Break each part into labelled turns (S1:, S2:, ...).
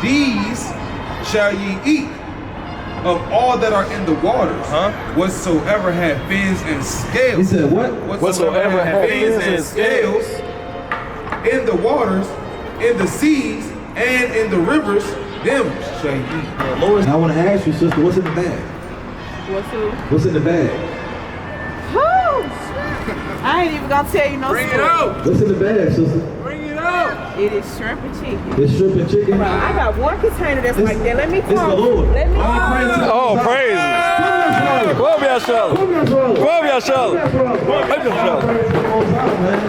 S1: these shall ye eat of all that are in the waters, whatsoever have fins and scales.
S2: He said what?
S1: Whatsoever have fins and scales in the waters, in the seas, and in the rivers, them shall ye eat.
S2: Lord, I want to ask you, sister, what's in the bag? What's in the bag?
S3: I ain't even gonna tell you no
S1: Bring
S3: story.
S1: it out.
S2: What's in the bag, sister?
S1: Bring it out.
S3: It is shrimp and chicken.
S2: It's shrimp and chicken.
S3: I got one container that's like that. Let me
S2: It's the
S3: talk.
S2: Lord.
S3: Let me
S4: Oh, praise Him. Glory a Shalom. Glory a Shalom. Glory a Shalom.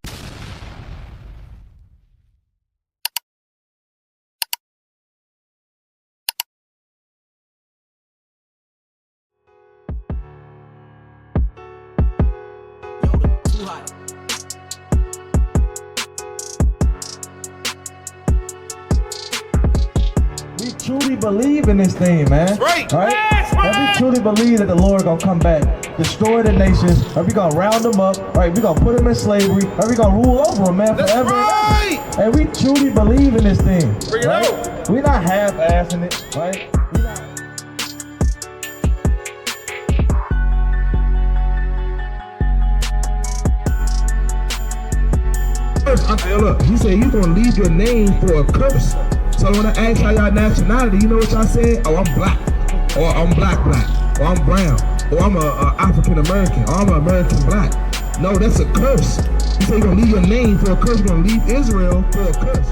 S5: We truly believe in this thing, man.
S1: That's right.
S5: Right?
S1: That's right.
S5: And we truly believe that the Lord gonna come back, destroy the nations, and we gonna round them up, right? We gonna put them in slavery, and we gonna rule over them, man,
S1: That's
S5: forever
S1: right.
S5: and ever. And we truly believe in this thing.
S1: Bring it
S5: right?
S1: out.
S5: We not half-assing it, right? We not.
S2: Look, he said he's gonna leave your name for a curse. So when I ask y'all nationality, you know what y'all said? Oh, I'm black, or I'm black, or I'm brown, or I'm a African American, or I'm an American black. No, that's a curse. He said he's gonna leave your name for a curse. He's gonna leave Israel for a curse.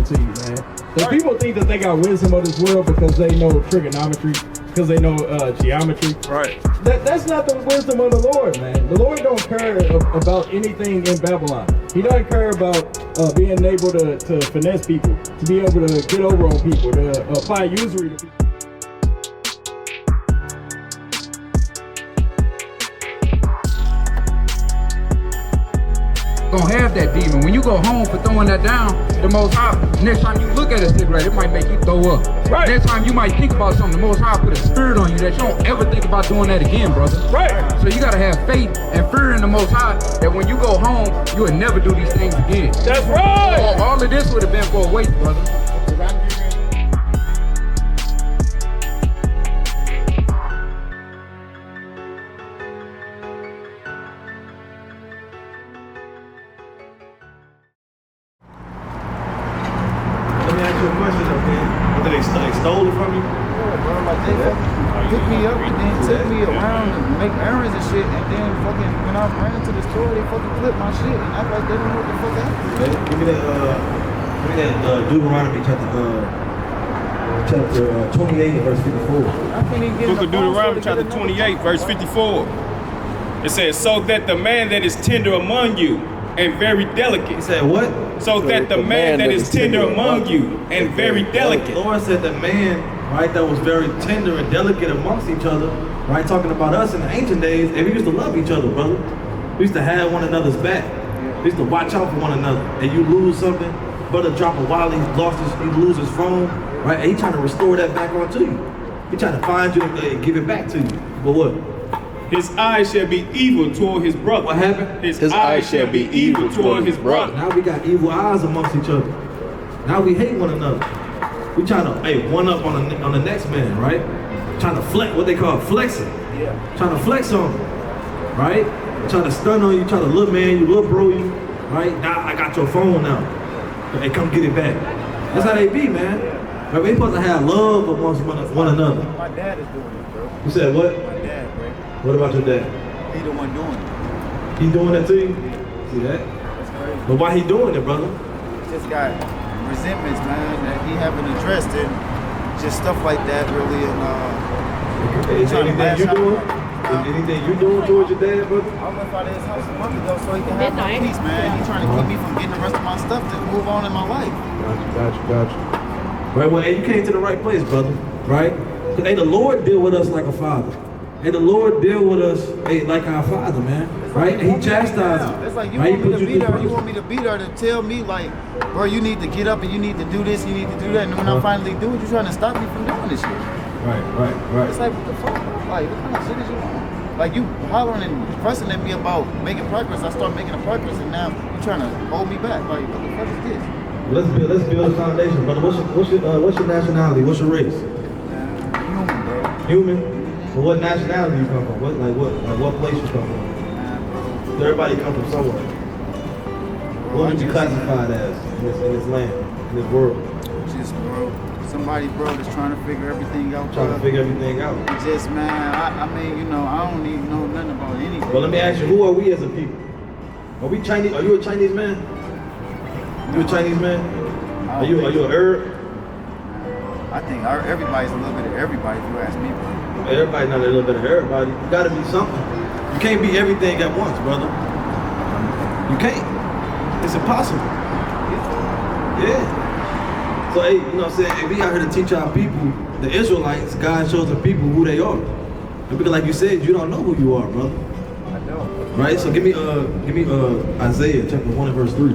S5: To you, man. So people think that they got wisdom of this world because they know trigonometry, because they know geometry.
S4: Right.
S5: That's not the wisdom of the Lord, man. The Lord don't care about anything in Babylon. He doesn't care about being able to finesse people, to be able to get over on people, to apply usury to people.
S6: Gonna have that demon. When you go home for throwing that down, the Most High, next time you look at a cigarette, it might make you throw up.
S4: Right.
S6: Next time you might think about something, the Most High put a spirit on you that you don't ever think about doing that again, brother.
S4: Right.
S6: So you gotta have faith and fear in the Most High that when you go home, you will never do these things again.
S4: That's right.
S6: All of this would have been for a waste, brother.
S2: Let me ask you a question, okay? They stole it from you?
S7: Yeah, bro, like they pick me up and then took me around and make errands and shit, and then fucking when I ran to the store, they fucking clipped my shit and act like they didn't know what the fuck happened.
S2: Okay, give me that Deuteronomy chapter 28 and verse 54.
S7: I can't even get
S4: Book of Deuteronomy chapter 28 verse 54. It says, so that the man that is tender among you and very
S2: He
S4: delicate.
S2: said what?
S4: So that the man that is tender among you and very
S2: The
S4: delicate.
S2: Lord said the man, right, that was very tender and delicate amongst each other, right, talking about us in the ancient days, and we used to love each other, brother. We used to have one another's back. We used to watch out for one another. And you lose something, brother drop a wallet, he lose his phone, right, and he trying to restore that back onto you. He trying to find you and give it back to you. But what?
S4: His eyes shall be evil toward his brother.
S2: What happened?
S4: His eyes shall be evil toward his brother.
S2: Now we got evil eyes amongst each other. Now we hate one another. We trying to, one up on the next man, right? Trying to flex, what they call flexing.
S7: Yeah.
S2: Trying to flex on them, right? Trying to stun on you, trying to little man you, little bro you, right? Now I got your phone now. Hey, come get it back. That's how they be, man. Right? We supposed to have love amongst one another.
S7: My dad is doing it, bro.
S2: You said what?
S7: My dad, bro.
S2: What about your dad?
S7: He the one doing it.
S2: He doing that to you? See that?
S7: That's crazy.
S2: But why he doing it, brother?
S7: Just got resentments, man, that he haven't addressed, and just stuff like that, really. And
S2: Is
S7: trying to
S2: anything you
S7: lash out.
S2: doing? Is anything you doing towards your dad, brother?
S7: I went by his house a month ago so he can have my peace, man. He trying to keep me from getting the rest of my stuff to move on in my life.
S2: Got you. Right, well, hey, you came to the right place, brother, right? Because, hey, the Lord deal with us like a father. Hey, the Lord deal with us, hey, like our father, man, right? And he chastises.
S7: It's like you
S2: right?
S7: want me to
S2: He put
S7: be
S2: you
S7: there.
S2: through
S7: You want me to be there to tell me, like, bro, you need to get up and you need to do this, you need to do that. And when I finally do it, you're trying to stop me from doing this shit.
S2: Right.
S7: It's like, what the fuck, bro? Like, what kind of shit is you on? Like you hollering and fussing at me about making progress. I start making a progress, and now you're trying to hold me back. Like, what the fuck is this?
S2: Let's build a foundation, brother. What's your nationality? What's your race?
S7: Human, bro.
S2: Human. Well, what nationality you come from? What place you come from? So everybody come from somewhere. What would you classify it as in this land, in this world?
S7: Just, bro, somebody, bro, that's trying to figure everything out.
S2: Trying to figure everything out.
S7: Just, man, I mean, you know, I don't even know nothing about anything.
S2: Well, let me ask you, who are we as a people? Are we Chinese? Are you a Chinese man? You a Chinese man? Are you an Arab?
S7: I think everybody's a little bit of everybody, if you ask me, bro.
S2: Everybody's not a little bit of everybody. You gotta be something. You can't be everything at once, brother. You can't. It's impossible. Yeah. So, hey, you know what I'm saying? Hey, we out here to teach our people, the Israelites, God's chosen people, who they are. And because, like you said, you don't know who you are, brother.
S7: I don't.
S2: Right? So give me Isaiah chapter 1 and verse 3.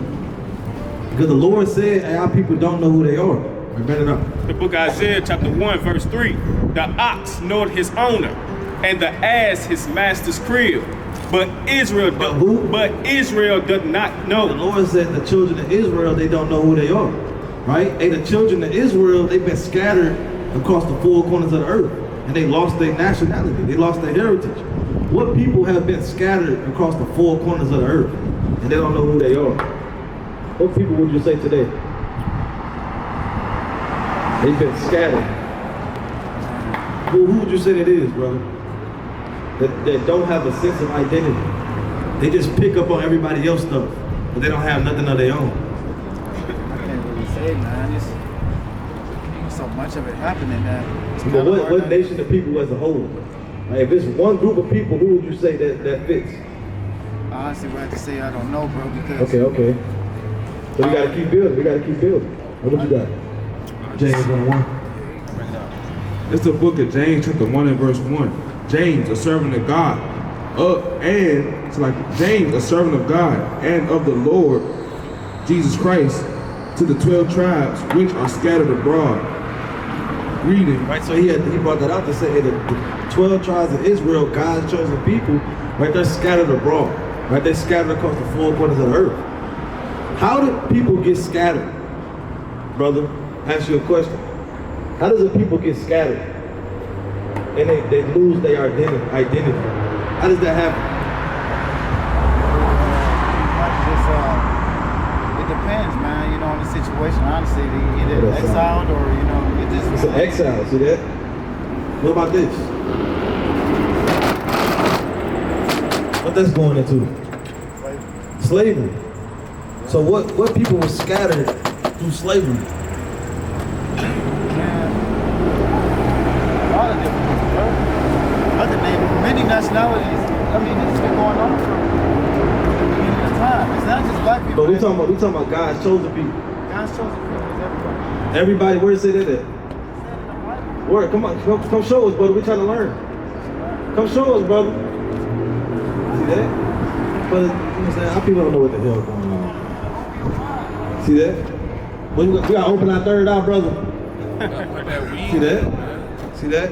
S2: Because the Lord said, hey, our people don't know who they are. Read it up.
S8: The book of Isaiah chapter 1 verse 3. The ox knoweth his owner, and the ass his master's crib. But Israel doth not know.
S2: The Lord said the children of Israel, they don't know who they are. Right? Hey, the children of Israel, they've been scattered across the four corners of the earth. And they lost their nationality. They lost their heritage. What people have been scattered across the four corners of the earth, and they don't know who they are? What people would you say today? They've been scattered. Who would you say that is, brother? That don't have a sense of identity. They just pick up on everybody else's stuff, but they don't have nothing of their own.
S7: I can't really say, man. It's so much of it happening that.
S2: But what nation of people as a whole? Like, if it's one group of people, who would you say that fits?
S7: Honestly, what I have to say, I don't know, bro, because...
S2: Okay. So we gotta keep building. What you got? James 1:1.
S1: It's the book of James, chapter 1 and verse 1. James, a servant of God, James, a servant of God and of the Lord Jesus Christ, to the 12 tribes which are scattered abroad. Reading.
S2: Right, so he brought that out to say, hey, the 12 tribes of Israel, God's chosen people, right, they're scattered abroad. Right, they're scattered across the four corners of the earth. How do people get scattered? Brother, ask you a question. How does a people get scattered? And they lose their identity. How does that happen?
S7: It depends, man, you know, on the situation. Honestly, they either exiled or, you know, it just...
S2: It's an exile, see that? What about this? What that's going into? Slavery. So what people were scattered through slavery?
S7: Man, a lot of different people, bro. I could name many nationalities. I mean, this has been going on for the beginning of time. It's not just black people.
S2: But we talking about God's chosen people.
S7: God's chosen people is everybody.
S2: Everybody, where does it say that at? Where? Come on, come show us, brother. We're trying to learn. Come show us, brother. See that? But you know what I'm saying? Our people don't know what the hell going on. See that? We gotta open our third eye, brother. See that? See that?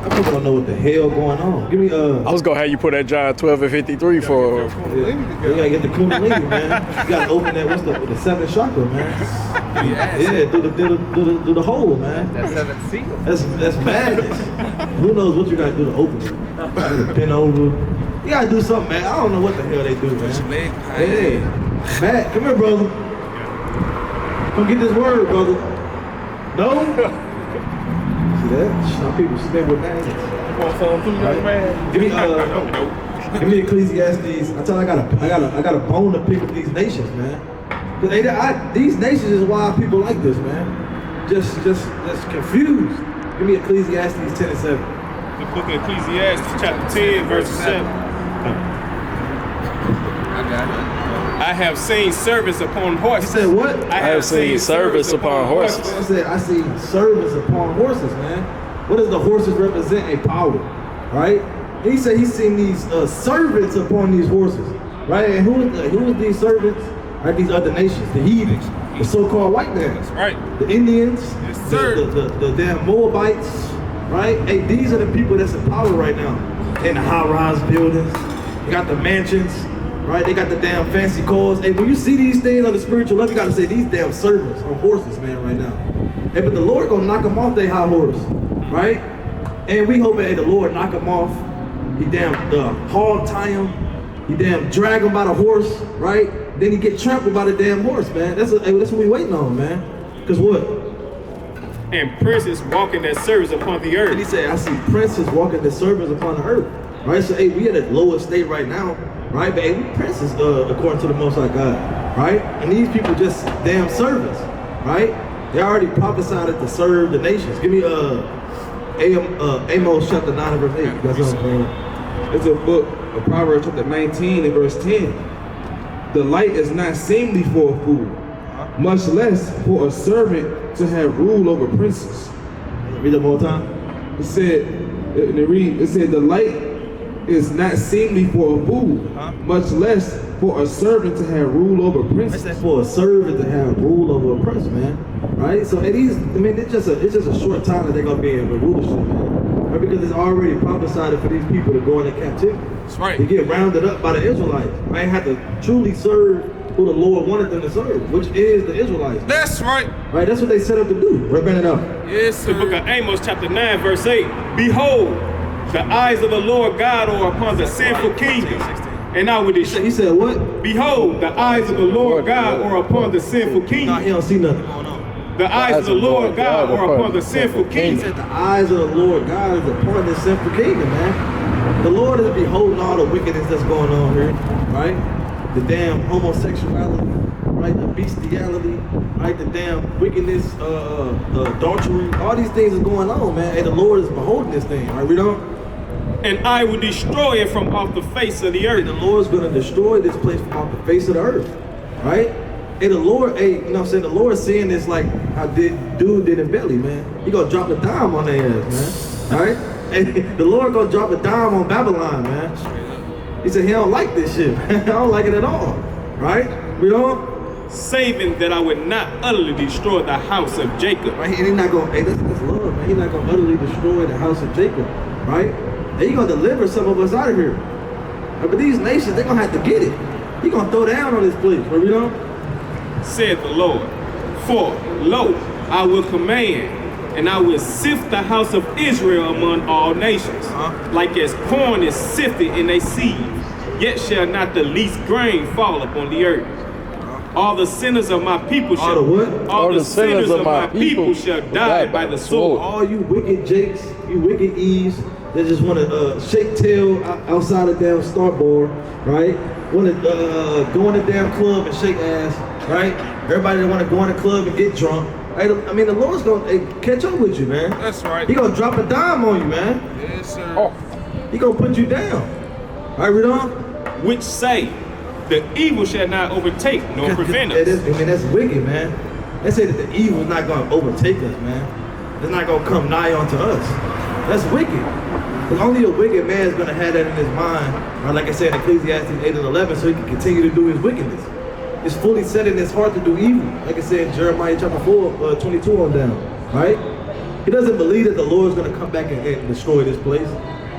S2: Our people don't know what the hell going on. Give me
S4: I was gonna have you put that John 12 and 53 for.
S2: You gotta get the Kundalini, man. You gotta open that. What's the seventh chakra, man? Yeah, do the hole, man.
S6: That seventh seal.
S2: That's madness. Who knows what you gotta do to open it? Bend over. You gotta do something, man. I don't know what the hell they do, man. Hey, Matt, come here, brother. Come get this word, brother. No? See that? Some people spend with names. Give me Ecclesiastes. I tell you, I got a bone to pick with these nations, man. Cause these nations is why people like this, man. Just confused. Give me Ecclesiastes 10 and 7.
S8: The book of Ecclesiastes chapter 10 verse 7. I have seen service upon horses.
S2: You said what?
S4: I have seen service upon horses.
S2: I said I see service upon horses, man. What does the horses represent? A power, right? And he said he's seen these servants upon these horses, right? And who is these servants? Right, these other nations, the heathens, the so-called white man.
S8: That's right.
S2: The Indians,
S8: Yes, sir.
S2: the damn Moabites, right? Hey, these are the people that's in power right now. in the high-rise buildings. They got the mansions, right? They got the damn fancy cars. Hey, when you see these things on the spiritual level, you gotta say these damn servants on horses, man, right now. Hey, but the Lord gonna knock them off their high horse, right? And we hope that the Lord knock them off. He damn hog tie him. He damn drag him by the horse, right? Then he get trampled by the damn horse, man. That's what we waiting on, man. Cause what?
S8: And princes walking their service upon the earth.
S2: And he said, I see princes walking their service upon the earth. Right? So hey, we at the lowest state right now, right? But hey, we princes according to the Most High God, right? And these people just damn servants, right? They already prophesied it to serve the nations. Give me Amos chapter 9 and verse 8. You guys know what I'm saying?
S1: It's a book of Proverbs chapter 19 and verse 10. The light is not seemly for a fool, much less for a servant to have rule over princes.
S2: Read it one more time.
S1: It said the light is not seemly for a fool, much less for a servant to have rule over princes.
S2: That's for a servant to have rule over a prince, man. Right? So it's just a short time that they're gonna be in the rulership, man. Right? Because it's already prophesied for these people to go into captivity.
S8: That's right.
S2: They get rounded up by the Israelites. Right? Have to truly serve who the Lord wanted them to serve, which is the Israelites.
S8: That's right.
S2: Right? That's what they set up to do. Right, bring it up.
S8: Yes, sir. The book of Amos chapter 9 verse 8. Behold, the eyes of the Lord God are upon the sinful kingdom. And I would destroy.
S2: He said what?
S8: Behold, the eyes of the Lord God are upon the sinful
S2: Nah,
S8: kingdom.
S2: he don't see nothing going on.
S8: The eyes of the Lord God are upon the sinful
S2: He
S8: kingdom.
S2: said the eyes of the Lord God is upon this sinful kingdom, man. The Lord is beholding all the wickedness that's going on here, right? The damn homosexuality, right? The bestiality, right? The damn wickedness, adultery, all these things are going on, man. And the Lord is beholding this thing, right? Read on.
S8: And I will destroy it from off the face of the
S2: And
S8: earth.
S2: the Lord's gonna destroy this place from off the face of the earth, right? And the Lord, hey, you know what I'm saying? The Lord's seeing this like how dude did in Belly, man. He gonna drop a dime on their ass, man. Right? And the Lord gonna drop a dime on Babylon, man. He said he don't like this shit, man. I don't like it at all. Right? We don't?
S8: Saving that I would not utterly destroy the house of Jacob.
S2: Right? And he's not gonna, hey, that's love, man. He's not gonna utterly destroy the house of Jacob, right? And he's gonna deliver some of us out of here. Right? But these nations, they're gonna have to get it. He's gonna throw down on this place, right? We don't?
S8: Said the Lord. For, lo, I will command, and I will sift the house of Israel among all nations, like as corn is sifted in a sieve, yet shall not the least grain fall upon the earth. All the sinners of my people shall All the sinners of my people shall die by the sword.
S2: All you wicked Jakes, you wicked Eves, that just want to shake tail outside of damn Starboard, right? Want to go in the damn club and shake ass, right? Everybody that want to go in the club and get drunk. Right? I mean, the Lord's gonna catch up with you, man.
S8: That's right.
S2: He gonna drop a dime on you, man.
S8: Yes, sir.
S2: He gonna put you down. All right, read on.
S8: Which say, the evil shall not overtake nor prevent us.
S2: That's wicked, man. They say that the evil is not gonna overtake us, man. It's not gonna come nigh unto us. That's wicked. Because only a wicked man is gonna have that in his mind, or like I said in Ecclesiastes 8 and 11, so he can continue to do his wickedness. It's fully set in his heart to do evil. Like I said in Jeremiah chapter 4, 22 on down, right? He doesn't believe that the Lord's gonna come back and destroy this place.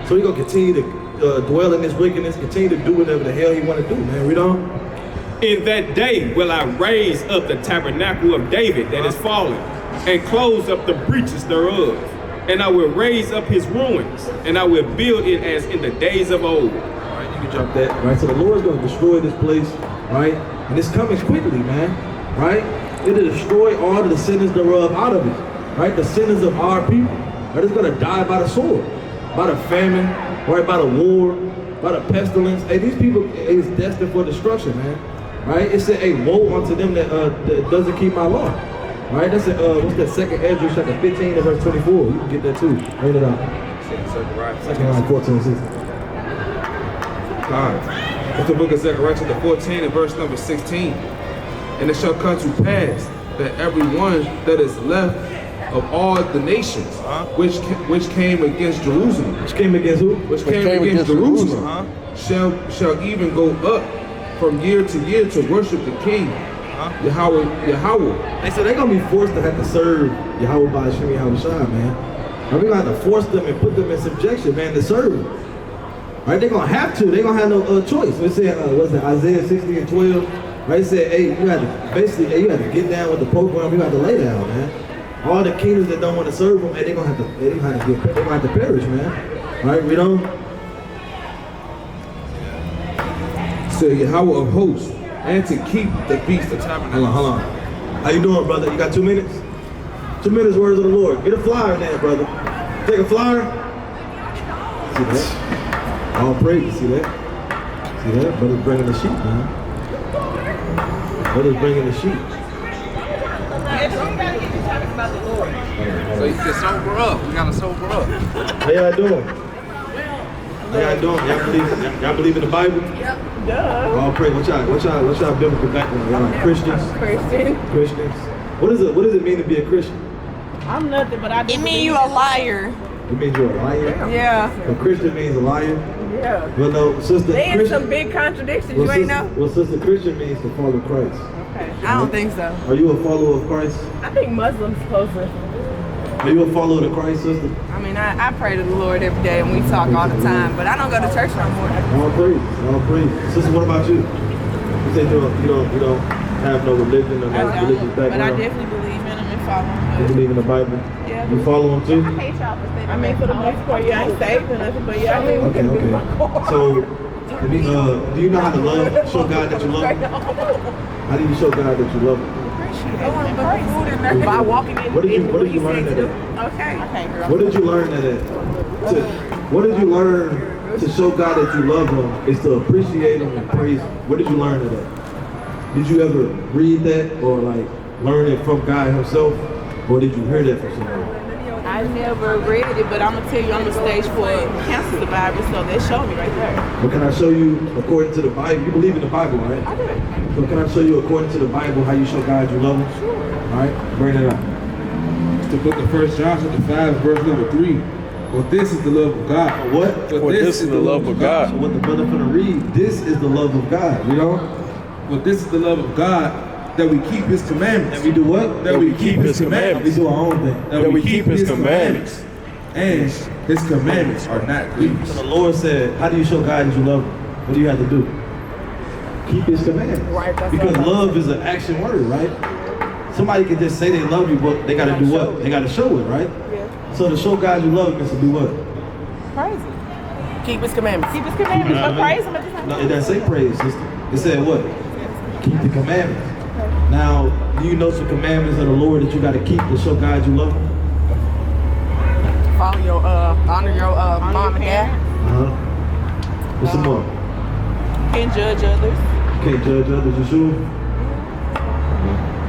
S2: So he's gonna continue to dwell in his wickedness, continue to do whatever the hell he wanna do, man. Read on.
S8: In that day will I raise up the tabernacle of David that is fallen, and close up the breaches thereof. And I will raise up his ruins, and I will build it as in the days of old.
S2: All right, you can drop that. Right, so the Lord's gonna destroy this place, right? And it's coming quickly, man, right? It'll destroy all of the sinners thereof out of it, right? The sinners of our people, right? It's gonna die by the sword, by the famine, right? By the war, by the pestilence. Hey, these people is destined for destruction, man, right? It said, hey, woe unto them that doesn't keep my law, right? That's what's that? 2nd Ezra chapter 15 and verse 24. You can get that too. Read it out. 2nd 14 and 16.
S1: All right. It's the book of Zechariah chapter 14 and verse number 16. And it shall come to pass that every one that is left of all the nations which came against Jerusalem.
S2: Which came against who?
S1: Which came against Jerusalem. Shall even go up from year to year to worship the King, Yahweh.
S2: They said they're gonna be forced to have to serve Yahweh by Hashem Yahweh Shai, man. And we're gonna have to force them and put them in subjection, man, to serve him. Right? They're gonna have to. They're gonna have no choice. We say, what's it, Isaiah 60 and 12? Right? It said, hey, you have to basically, hey, you have to get down with the program. You have to lay down, man. All the kingdoms that don't want to serve them, hey, they're gonna have to perish, man. Right? We don't.
S1: So Yahweh of hosts, and to keep the feast of tabernacles.
S2: Hold on. How you doing, brother? You got 2 minutes? 2 minutes, words of the Lord. Get a flyer in there, brother. Take a flyer. See that? All praise. See that? See that? Brother's bringing the sheep, man. Brother's bringing the sheep.
S6: So you can sober up. We gotta sober up.
S2: How y'all doing? How y'all doing? Y'all believe in the Bible?
S3: Yep. Duh.
S2: All praise. What's y'all biblical background? Y'all like Christians? Christians. What does it mean to be a Christian?
S3: I'm nothing, but I do.
S9: It mean you a liar.
S2: It means you're a liar?
S9: Yeah.
S2: A Christian means a liar?
S3: Yeah.
S2: Well, no, sister.
S3: They in
S2: Christian,
S3: some big contradictions, you ain't know?
S2: Well, sister, Christian means to follow Christ.
S3: Okay.
S9: I don't think so.
S2: Are you a follower of Christ?
S3: I think Muslims closer.
S2: Are you a follower of Christ, sister?
S9: I mean, I pray to the Lord every day and we talk all the time, but I don't go to church no more.
S2: All praise, all praise. Sister, what about you? You say you don't have no religion or no religious background?
S3: But I definitely believe in them and follow them.
S2: You believe in the Bible?
S3: Yeah.
S2: You follow them too?
S3: I hate y'all for saying that. I mean, for the most part, yeah, I ain't saved or nothing, but yeah, I mean, we can do my car.
S2: So, do you know how to show God that you love Him? How do you show God that you love Him?
S3: By walking in.
S2: What did you learn that at?
S3: Okay.
S2: What did you learn that at? What did you learn to show God that you love Him is to appreciate Him and praise Him? What did you learn that at? Did you ever read that or like learn it from God Himself? Or did you hear that from someone?
S3: I never read it, but I'm gonna tell you, I'm a stage 4 cancer survivor, so they showed me right there.
S2: But can I show you according to the Bible? You believe in the Bible, right?
S3: I do.
S2: So can I show you according to the Bible how you show God you love Him?
S3: Sure.
S2: All right, bring it up.
S1: It's the book of 1 John chapter 5, verse number 3. For this is the love of God.
S2: What?
S4: For this is the love of God.
S2: So what the brother finna read, this is the love of God, you know?
S1: For this is the love of God, that we keep His commandments.
S2: And we do what?
S1: That we keep His commandments.
S2: We do our own thing.
S1: That we keep His commandments. And His commandments are not grievous.
S2: So the Lord said, how do you show God that you love Him? What do you have to do? Keep His commandments.
S3: Right, that's
S2: because
S3: right.
S2: love is an action word, right? Somebody can just say they love you, but they gotta do what? They gotta show it, right?
S3: Yeah.
S2: So to show God you love Him is to do what?
S3: Praise Him.
S9: Keep his commandments.
S3: Keep His commandments, but praise Him at the same
S2: No,
S3: time.
S2: it doesn't say praise, sister. It said what? Keep the commandments. Now, do you know some commandments of the Lord that you gotta keep to show God you love Him?
S9: Follow your, honor your mom and dad.
S2: What's some more?
S3: Can't judge others.
S2: Can't judge others, you sure?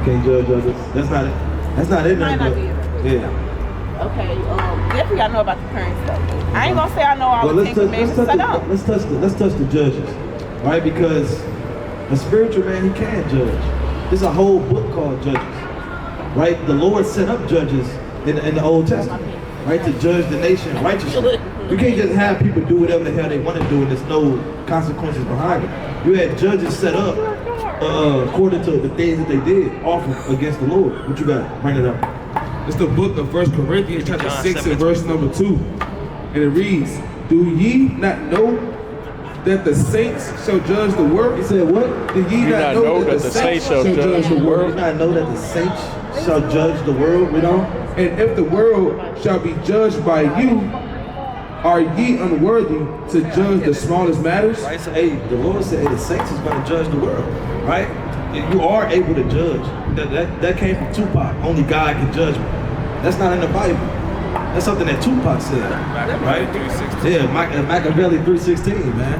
S2: Can't judge others. That's not it. That's not it.
S3: Might not be it.
S2: Yeah.
S3: Okay, definitely gotta know about the current stuff. I ain't gonna say I know all the 10 commandments, I don't.
S2: Let's touch the judges, right? Because a spiritual man, he can't judge. There's a whole book called Judges, right? The Lord set up judges in the Old Testament, right, to judge the nation righteously. You can't just have people do whatever the hell they want to do and there's no consequences behind it. You had judges set up according to the things that they did, offered against the Lord. What you got? Bring it up.
S1: It's the book of 1 Corinthians chapter 6 and verse number 2. And it reads, do ye not know that the saints shall judge the world?
S2: He said what?
S1: Do ye not know that the saints shall judge the
S2: Do
S1: world?
S2: you not know that the saints shall judge the world? We don't?
S1: And if the world shall be judged by you, are ye unworthy to judge the smallest matters?
S2: Right, so hey, the Lord said, hey, the saints is going to judge the world, right? You are able to judge. That came from Tupac. Only God can judge me. That's not in the Bible. That's something that Tupac said, right? Yeah, Machiavelli 3:16, man.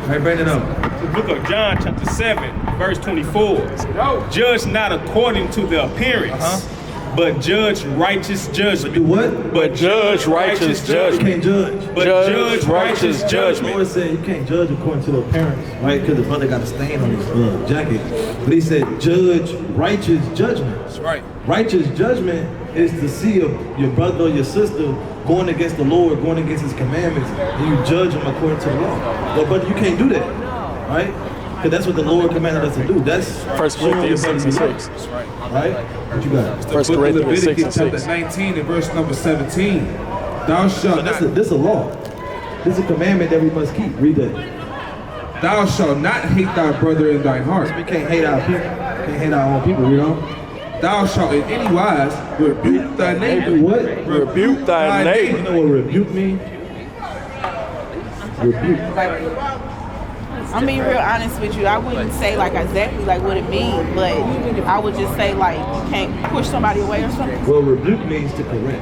S2: Right, bring it up.
S8: The book of John chapter 7, verse 24. Judge not according to the appearance, but judge righteous judgment.
S2: Do what?
S4: But judge righteous
S2: You
S4: judgment.
S2: can't judge.
S8: But judge righteous
S2: The
S8: judgment.
S2: Lord said you can't judge according to the appearance, right? Because the brother got a stain on his jacket. But he said judge righteous judgment.
S1: That's right.
S2: Righteous judgment is to see your brother or your sister going against the Lord, going against His commandments, and you judge them according to the law. But brother, you can't do that, right? Because that's what the Lord commanded us to do. That's
S4: 1 Corinthians 6 and 6.
S2: right? What you got?
S4: 1 Corinthians 6 and
S1: Leviticus chapter
S4: 6.
S1: 19 and verse number 17. Thou shalt
S2: So
S1: not.
S2: this a law. This is a commandment that we must keep. Read that.
S1: Thou shalt not hate thy brother in thine heart.
S2: We can't hate our people. Can't hate our own people, you know?
S1: Thou shalt in any wise rebuke thy neighbor.
S2: What?
S4: Rebuke thy neighbor.
S2: You know what rebuke means? Rebuke.
S3: I'm being real honest with you. I wouldn't say like exactly like what it means, but I would just say like you can't push somebody away or something.
S2: Well, rebuke means to correct.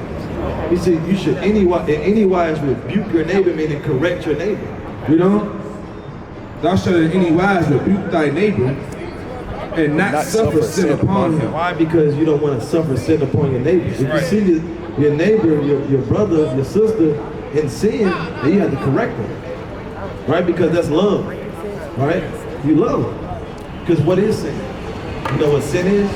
S2: He said you should in any wise rebuke your neighbor, meaning correct your neighbor. You know?
S1: Thou shalt in any wise rebuke thy neighbor and not suffer sin upon him.
S2: Why? Because you don't want to suffer sin upon your neighbor. If you see your neighbor, your brother, your sister in sin, then you have to correct them. Right? Because that's love. Right? You love them. Because what is sin? You know what sin is?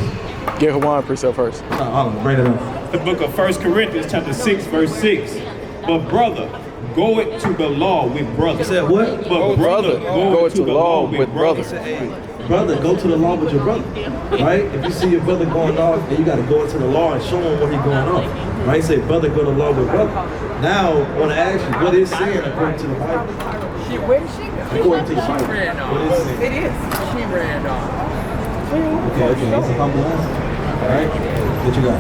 S4: Get Hawaiian precept first.
S2: I'll bring it up.
S8: The book of 1 Corinthians chapter 6, verse 6. But brother, go it to the law with brother.
S2: You said what?
S8: But brother, go it to the law with brother.
S2: Hey, brother, go to the law with your brother. Right? If you see your brother going off, then you got to go into the law and show him where he's going off. Right? Say, brother, go to the law with brother. Now, I want to ask you, what is sin according to the Bible?
S9: Where did she go?
S2: According to the Bible, what is sin?
S9: It is. She ran off.
S2: Okay, that's a humble answer. All right? What you got?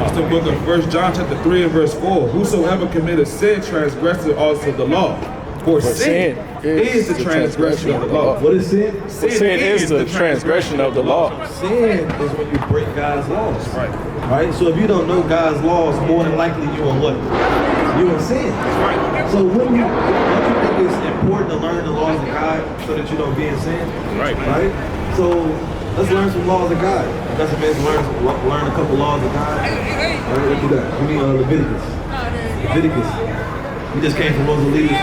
S1: It's the book of 1 John chapter 3 and verse 4. Whosoever committeth sin transgresseth also the law. For sin is the transgression of the law.
S2: What is sin?
S4: Sin is the transgression of the law.
S2: Sin is when you break God's laws. Right? So if you don't know God's laws, more than likely you in what? You in sin. So don't you think it's important to learn the laws of God so that you don't be in sin? Right? So let's learn some laws of God. That's a means learn a couple laws of God. All right, what you got? Give me Leviticus. You just came from Rosalie from the 8.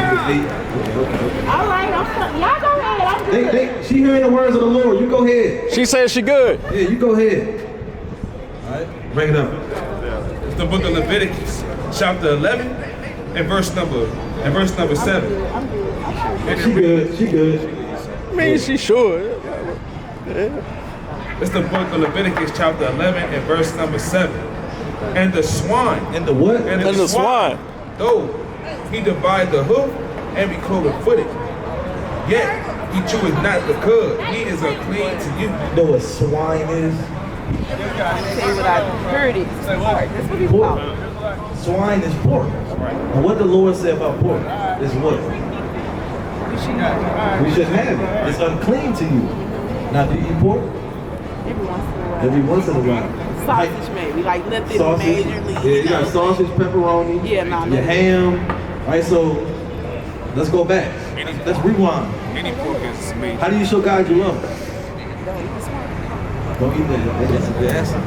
S2: Okay.
S3: All right, y'all go ahead. I'm good.
S2: She hearing the words of the Lord. You go ahead.
S4: She says she good.
S2: Yeah, you go ahead. All right, bring it up.
S1: It's the book of Leviticus, chapter 11, and verse number 7.
S2: She good.
S4: I mean, she should.
S1: It's the book of Leviticus, chapter 11, and verse number 7. And the swine.
S2: And the what?
S1: And the swine. Though he divide the hoof and be cloven-footed, yet he cheweth not the cud. He is unclean to you.
S2: You know what swine is?
S3: tell you what I heard it. That's what he's
S2: Pork.
S3: about.
S2: Swine is pork. And what the Lord said about pork is what? We shouldn't have it. It's unclean to you. Now, do you eat pork? Every once in a while.
S3: Sausage maybe, like nothing
S2: Sausage.
S3: majorly.
S2: Yeah, you got sausage, pepperoni,
S3: Yeah, nah,
S2: your ham. Right, so let's go back. Let's rewind.
S1: Any pork is made.
S2: How do you show God you love him? Don't eat that. That's a good answer.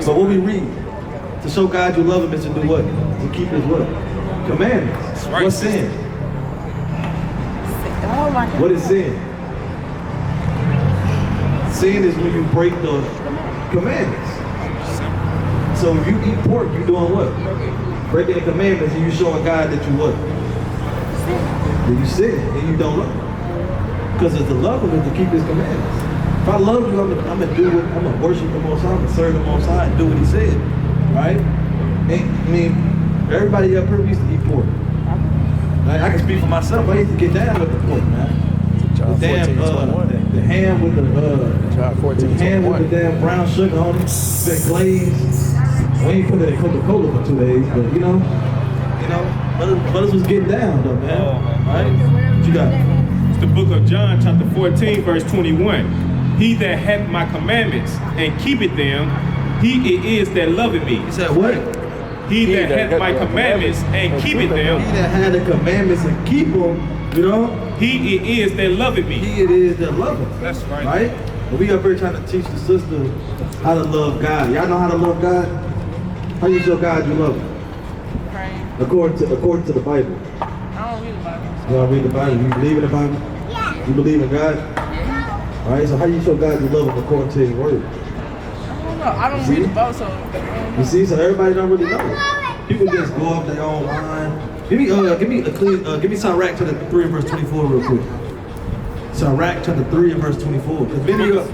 S2: But what we read, to show God you love him is to do what? To keep his what? Commandments.
S1: That's right,
S2: What's sin?
S3: Oh my God.
S2: What is sin? Sin is when you break the commandments. So if you eat pork, you doing what? Breaking the commandments, and you showing God that you what? That you sin and you don't love him. Because it's the love of him to keep his commandments. If I love you, I'm gonna do it. I'm gonna worship the Most High. I'm gonna serve the Most High and do what he said. Right? And, I mean, everybody up here used to eat pork. Like, I can speak for myself. I used to get down with the pork, man.
S4: John
S2: The damn,
S4: 14:21.
S2: the ham with the
S4: John 14:21.
S2: ham with the damn brown sugar on it, been glazed. We ain't put it in Coca-Cola for 2 days, but you know, brothers was getting down though, man. Right? What you got?
S8: It's the book of John, chapter 14, verse 21. He that hath my commandments and keepeth them, he it is that loveth me.
S2: He said what?
S8: He that hath my commandments and keepeth them,
S2: He that had the commandments and keep them, you know,
S8: he it is that loveth me.
S2: he it is that love him.
S8: That's right.
S2: Right? But we up here trying to teach the sister how to love God. Y'all know how to love God? How you show God you love him?
S3: Praying.
S2: According to the Bible.
S3: I don't read the Bible.
S2: You don't read the Bible? You believe in the Bible?
S3: Yeah.
S2: You believe in God? All right, so how do you show God you love him according to his word?
S3: I don't know. I don't read the Bible, so.
S2: You see, so everybody don't really know. People just go off their own line. Give me Sirach chapter 3 and verse 24 real quick. Sirach chapter 3 and verse 24. Because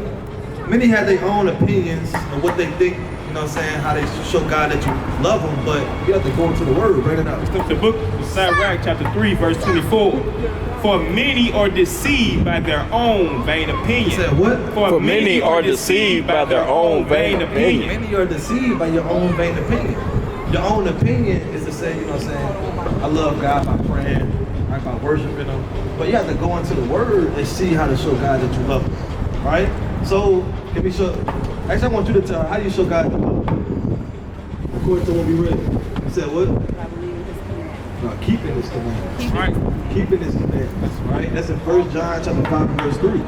S2: many have their own opinions of what they think you know what I'm saying, how they show God that you love him, but you have to go into the word, bring it out.
S8: The book of Sirach, chapter 3, verse 24. For many are deceived by their own vain opinion.
S2: He said what?
S8: For many are deceived by their own vain opinion.
S2: Many are deceived by your own vain opinion. Your own opinion is to say, you know what I'm saying, I love God by praying, right, by worshiping him. But you have to go into the word and see how to show God that you love him, right? So, can we show, actually I want you to tell how do you show God that you love him? According to what we read. You said what? No, keeping his commandments.
S8: Right.
S2: Keeping his commandments, right? That's in 1 John chapter 5 verse 3.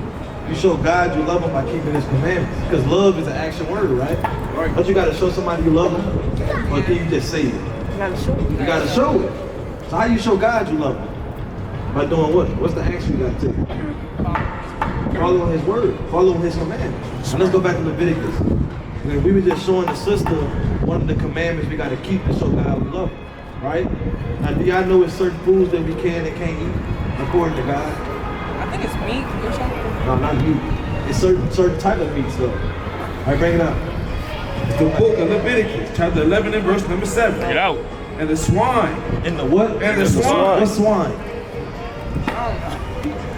S2: You show God you love him by keeping his commandments. Because love is an action word, right? But you gotta show somebody you love them, or can you just say it? You gotta show it. You gotta show it. So how you show God you love him? By doing what? What's the action you gotta take? Following his word, following his commandments. So let's go back to Leviticus. We were just showing the sister one of the commandments we gotta keep to show God we love him, right? Now do y'all know there's certain foods that we can and can't eat according to God?
S9: I think it's meat or something.
S2: No, not meat. It's certain type of meats though. All right, bring it up.
S1: It's the book of Leviticus, chapter 11 and verse number 7.
S8: Get out.
S1: And the swine.
S2: And the what?
S1: And the swine.
S2: What's swine?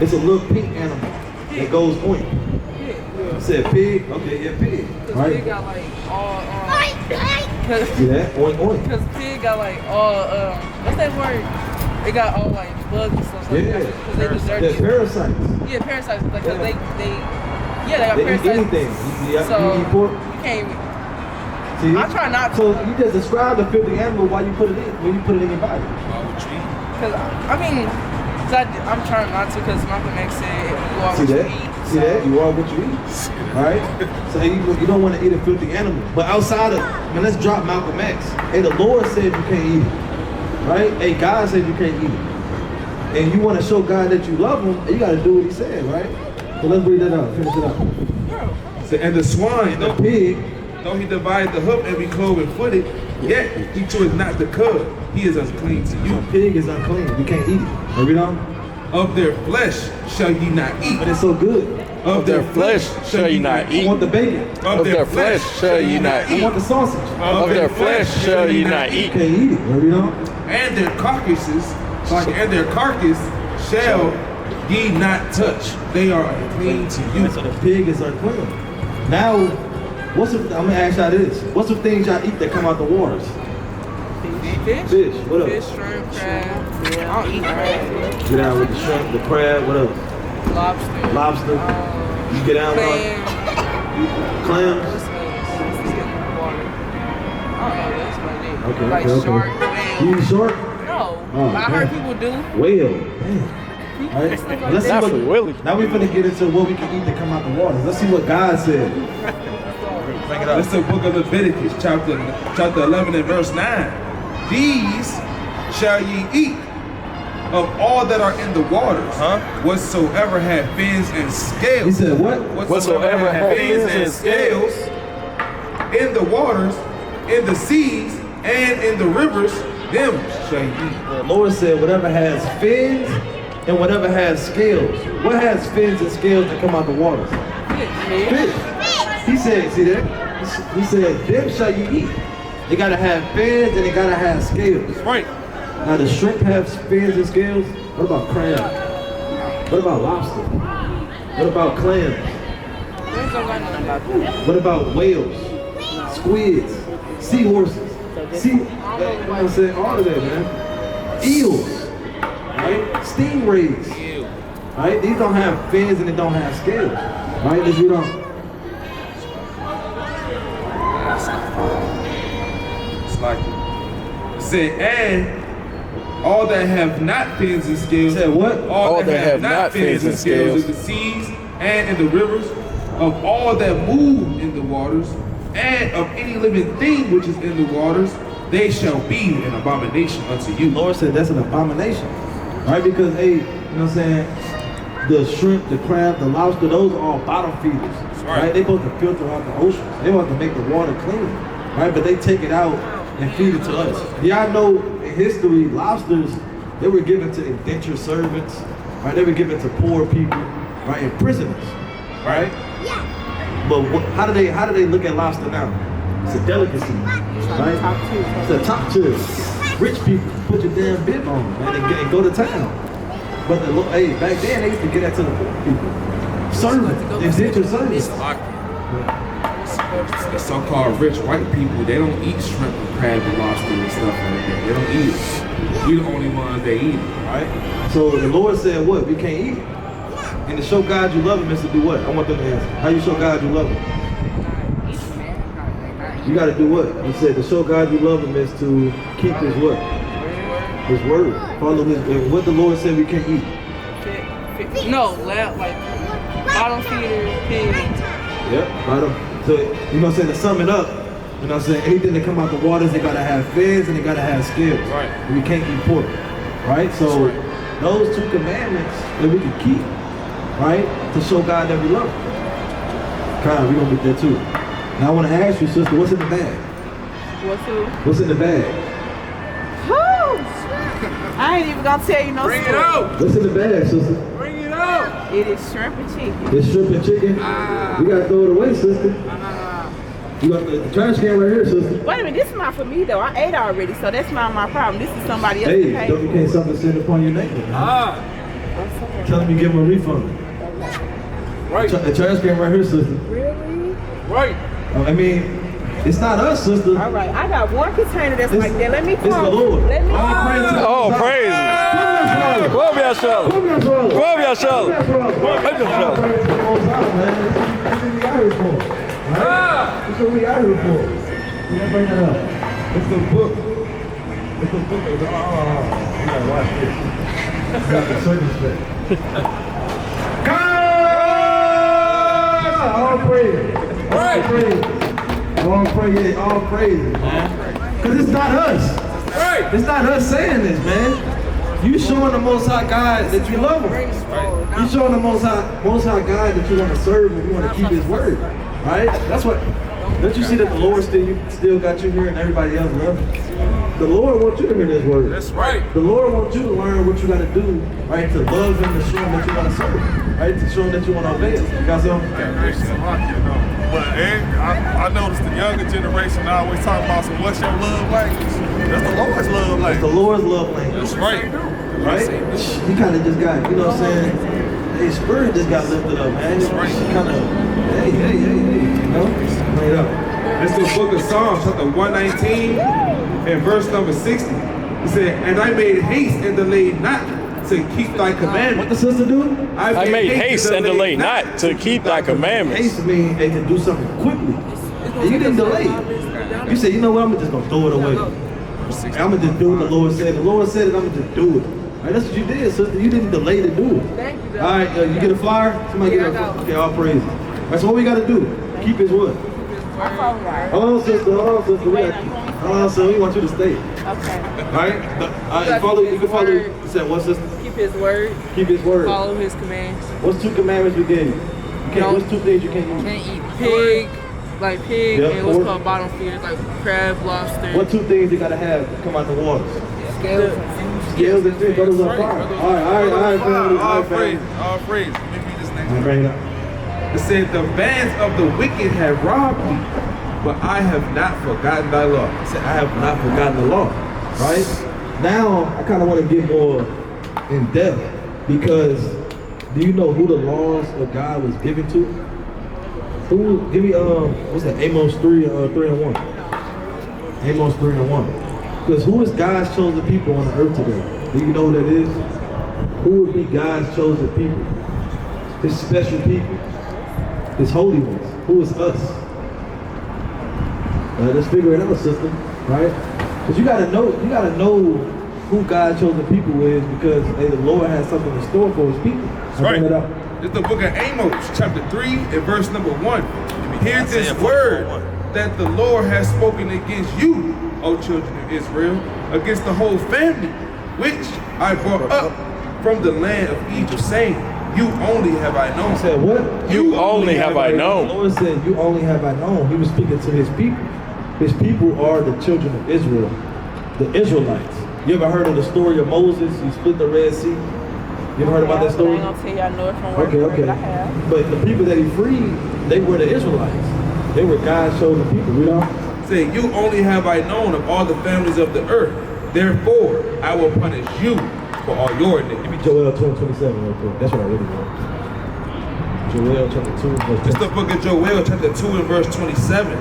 S2: It's a little pink animal that goes oink. You said pig? Okay, yeah, pig. Right?
S9: Pig got like all
S2: See that? Oink, oink.
S9: because pig got like all what's that word? They got all like bugs and stuff like that. Because they was
S2: They're
S9: dirty.
S2: parasites.
S9: Yeah, parasites. Like, cause
S2: Yeah.
S9: they got
S2: They eat
S9: parasites.
S2: anything. You
S9: So
S2: eat pork?
S9: you can't even.
S2: See?
S9: I try not to.
S2: So you just described the filthy animal while you put it in, when you put it in your body.
S9: Cause I mean, I'm trying not to because Malcolm X said you are
S2: See
S9: what you
S2: that?
S9: eat.
S2: See that? You are what you eat. Right? So you don't want to eat a filthy animal. But outside of, let's drop Malcolm X. Hey, the Lord said you can't eat it. Right? Hey, God said you can't eat it. And you want to show God that you love him, you got to do what he said, right? So let's read that out. Finish it up.
S1: So, and the swine,
S2: The pig.
S1: though he divided the hoof and be cloven footed, yet he cheweth not the cud. He is unclean to you.
S2: The pig is unclean. You can't eat it. Read on.
S1: Of their flesh shall ye not eat.
S2: But it's so good.
S1: Of their flesh shall ye not
S2: I
S1: eat.
S2: want the bacon.
S1: Of their flesh shall ye not
S2: I
S1: eat.
S2: want the sausage.
S1: Of their flesh shall ye not
S2: You
S1: eat.
S2: can't eat it. Read on.
S1: And their carcasses, and their carcass shall ye not touch. They are unclean to you.
S2: So the pig is unclean. Now, I'm gonna ask y'all this. What's the things y'all eat that come out the waters?
S9: Fish.
S2: Fish. What else?
S9: Fish, shrimp, crab. I don't eat crab.
S2: Get out with the shrimp, the crab. What else?
S9: Lobster.
S2: Lobster. You get out with clams. Okay,
S9: Like
S2: okay,
S9: shark,
S2: okay.
S9: whale.
S2: You eat shark?
S9: No,
S2: Oh,
S9: I heard
S2: man.
S9: people do.
S2: Whale. Right? Let's see
S4: Not
S2: what,
S4: for Willie.
S2: now we're gonna get into what we can eat that come out the waters. Let's see what God said. Bring it up.
S1: That's the book of Leviticus, chapter 11 and verse 9. These shall ye eat of all that are in the waters, whatsoever have fins and scales.
S2: He said what?
S1: Whatsoever have fins and scales in the waters, in the seas, and in the rivers, them shall ye eat.
S2: The Lord said whatever has fins and whatever has scales. What has fins and scales that come out the waters? Fish. He said, see that? He said, them shall you eat. They gotta have fins and they gotta have scales.
S8: Right.
S2: Now the shrimp have fins and scales. What about crab? What about lobster? What about clams? What about whales? Squids? Seahorses? You know what I'm saying? All of that, man. Eels. Right? Stingrays. Right? These don't have fins and they don't have scales. Right? Let's read on.
S1: It's like it said, and all that have not fins and scales.
S2: Said what?
S1: All that have not fins and scales in the seas and in the rivers, of all that move in the waters, and of any living thing which is in the waters, they shall be an abomination unto you.
S2: Lord said that's an abomination. Right? Because, hey, you know what I'm saying? The shrimp, the crab, the lobster, those are all bottom feeders. Right? They supposed to filter out the oceans. They want to make the water clean. Right? But they take it out and feed it to us. Y'all know in history, lobsters, they were given to indentured servants. Right? They were given to poor people. Right? And prisoners. Right? But how do they look at lobster now? It's a delicacy, right?
S3: Top tier.
S2: It's a top tier. Rich people put your damn bib on, man, and go to town. But hey, back then they used to get that to the poor people. Serving, essential service.
S1: The so-called rich white people, they don't eat shrimp and crab and lobster and stuff like that. They don't eat it. We the only ones that eat it.
S2: Right? So the Lord said what? We can't eat it. And to show God you love him is to do what? I want them to answer. How you show God you love him? You got to do what? He said to show God you love him is to keep his what? His word. Follow his, and what the Lord said we can't eat.
S9: No, like bottom feeder, pig.
S2: Yep, bottom. So, you know what I'm saying, to sum it up, you know what I'm saying, anything that come out the waters, they gotta have fins and they gotta have scales.
S1: Right.
S2: And we can't eat pork. Right? So, those 2 commandments that we can keep, right, to show God that we love him. Kyle, we're gonna get there too. Now I wanna ask you, sister, what's in the bag? What's in the bag?
S3: I ain't even gonna tell you no
S1: Bring it
S3: story.
S1: out.
S2: What's in the bag, sister?
S1: Bring it out.
S3: It is shrimp and chicken.
S2: It's shrimp and chicken. We gotta throw it away, sister. You got the trash can right here, sister.
S3: Wait a minute, this is not for me though. I ate already, so that's not my problem. This is somebody else's
S2: Hey, don't you can't something send upon your neighbor. Tell him you give him a refund.
S1: Right.
S2: The trash can right here, sister.
S3: Really?
S1: Right.
S2: I mean, it's not us, sister.
S3: All right, I got one container that's like that. Let me
S2: It's the
S3: call.
S2: Lord.
S3: Let me
S2: All
S3: call.
S2: praise to the
S4: Oh,
S2: Most High.
S4: praise.
S2: Come on,
S4: Show.
S2: Come on, brother.
S4: Come on, show.
S2: Come on, brother.
S4: Come on, show.
S2: All praise to the Most High, man. This is what we out here for. Right? This is what we out here for. You gotta bring that up.
S1: It's the book.
S2: It's the book. You gotta watch this. You got the circumspect. God! All praise. All praise. All praise. All praise, man. Because it's not us.
S1: Right.
S2: It's not us saying this, man. You showing the Most High God that you love him. You showing the Most High God that you want to serve and you want to keep his word. Right? That's what. Don't you see that the Lord still got you here and everybody else loves you? The Lord wants you to hear this word.
S1: That's right.
S2: The Lord wants you to learn what you got to do, right? To love him, to show him that you want to serve, right? To show him that you want to obey him. You got something?
S10: But I noticed the younger generation always talk about some what's your love language? That's the Lord's love
S2: That's the
S10: language.
S2: Lord's love language.
S10: That's right.
S2: Right? He kind of just got, you know what I'm saying? His spirit just got lifted up, man. He kind of, hey, you know? Bring it up.
S1: It's the book of Psalms, chapter 119, and verse number 60. He said, and I made haste and delayed not to keep thy commandments.
S2: What the sister do?
S4: I made haste and delayed not to keep thy commandments.
S2: Haste means to do something quickly. And you didn't delay. You said, you know what, I'm just going to throw it away. I'm going to just do what the Lord said. The Lord said it, I'm going to just do it. Right, that's what you did, sister. You didn't delay to do it.
S9: Thank you,
S2: All right, you get a flyer? Somebody get a flyer. Okay, all praise. That's what we got to do. Keep his word. Hold on, sister. We got you. Hold on, sister. We want you to stay.
S3: Okay.
S2: All right? You can follow. You said what, sister?
S9: Keep his word,
S2: Keep his word.
S9: follow his commands.
S2: What's 2 commandments we gave you? What's 2 things you can't eat?
S9: Can't eat pig, like pig,
S2: Yep,
S9: and what's
S2: pork.
S9: called bottom feeders, like crab, lobster.
S2: What 2 things you gotta have to come out the waters?
S9: Scales.
S2: Scales and fish. Those are fire. All right, family.
S10: All
S2: family.
S10: praise. All praise. Let me read this next
S2: All right, bring it up.
S1: It said, the bands of the wicked have robbed me, but I have not forgotten thy law.
S2: It said, I have not forgotten the law. Right? Now, I kind of want to get more in depth because do you know who the laws of God was given to? Who? Give me what's that? Amos 3:1. Amos 3:1. Because who is God's chosen people on the earth today? Do you know who that is? Who would be God's chosen people? His special people. His holy ones. Who is us? Let's figure it out, sister. Right? Because you gotta know who God's chosen people is because hey, the Lord has something in store for his people.
S1: That's right. It's the book of Amos, chapter 3, and verse number 1. Hear this word that the Lord has spoken against you, O children of Israel, against the whole family, which I brought up from the land of Egypt, saying, you only have I known.
S2: He said what?
S4: You only have I known.
S2: The Lord said, you only have I known. He was speaking to his people. His people are the children of Israel, the Israelites. You ever heard of the story of Moses? He split the Red Sea. You ever heard about that story?
S3: I ain't gonna tell you I know it from work.
S2: Okay.
S3: But I have.
S2: But the people that he freed, they were the Israelites. They were God's chosen people, you know?
S1: saying, you only have I known of all the families of the earth. Therefore, I will punish you for all your iniquities.
S2: Joel 2:27 real quick. That's what I really want. Joel chapter 2, verse 27.
S1: It's the book of Joel, chapter 2 and verse 27.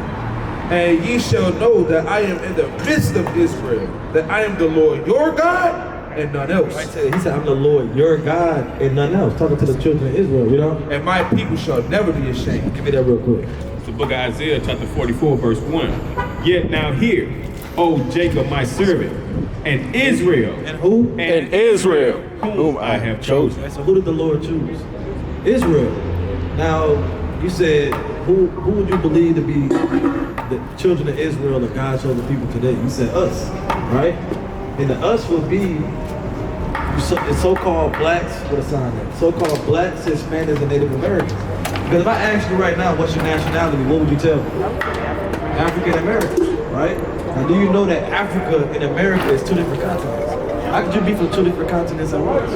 S1: And ye shall know that I am in the midst of Israel, that I am the Lord your God and none else.
S2: Right there. He said, I'm the Lord your God and none else. Talking to the children of Israel, you know?
S1: And my people shall never be ashamed.
S2: Give me that real quick.
S8: It's the book of Isaiah, chapter 44, verse 1. Yet now hear, O Jacob, my servant, and Israel.
S2: And who?
S8: And Israel, whom I have chosen.
S2: Right, so who did the Lord choose? Israel. Now, you said, who would you believe to be the children of Israel or God's chosen people today? You said us, right? And the us would be the so-called blacks, what a sign there, so-called blacks, Hispanics, and Native Americans. Because if I asked you right now, what's your nationality, what would you tell me? African American, right? Now, do you know that Africa and America is two different continents? How could you be from two different continents at once?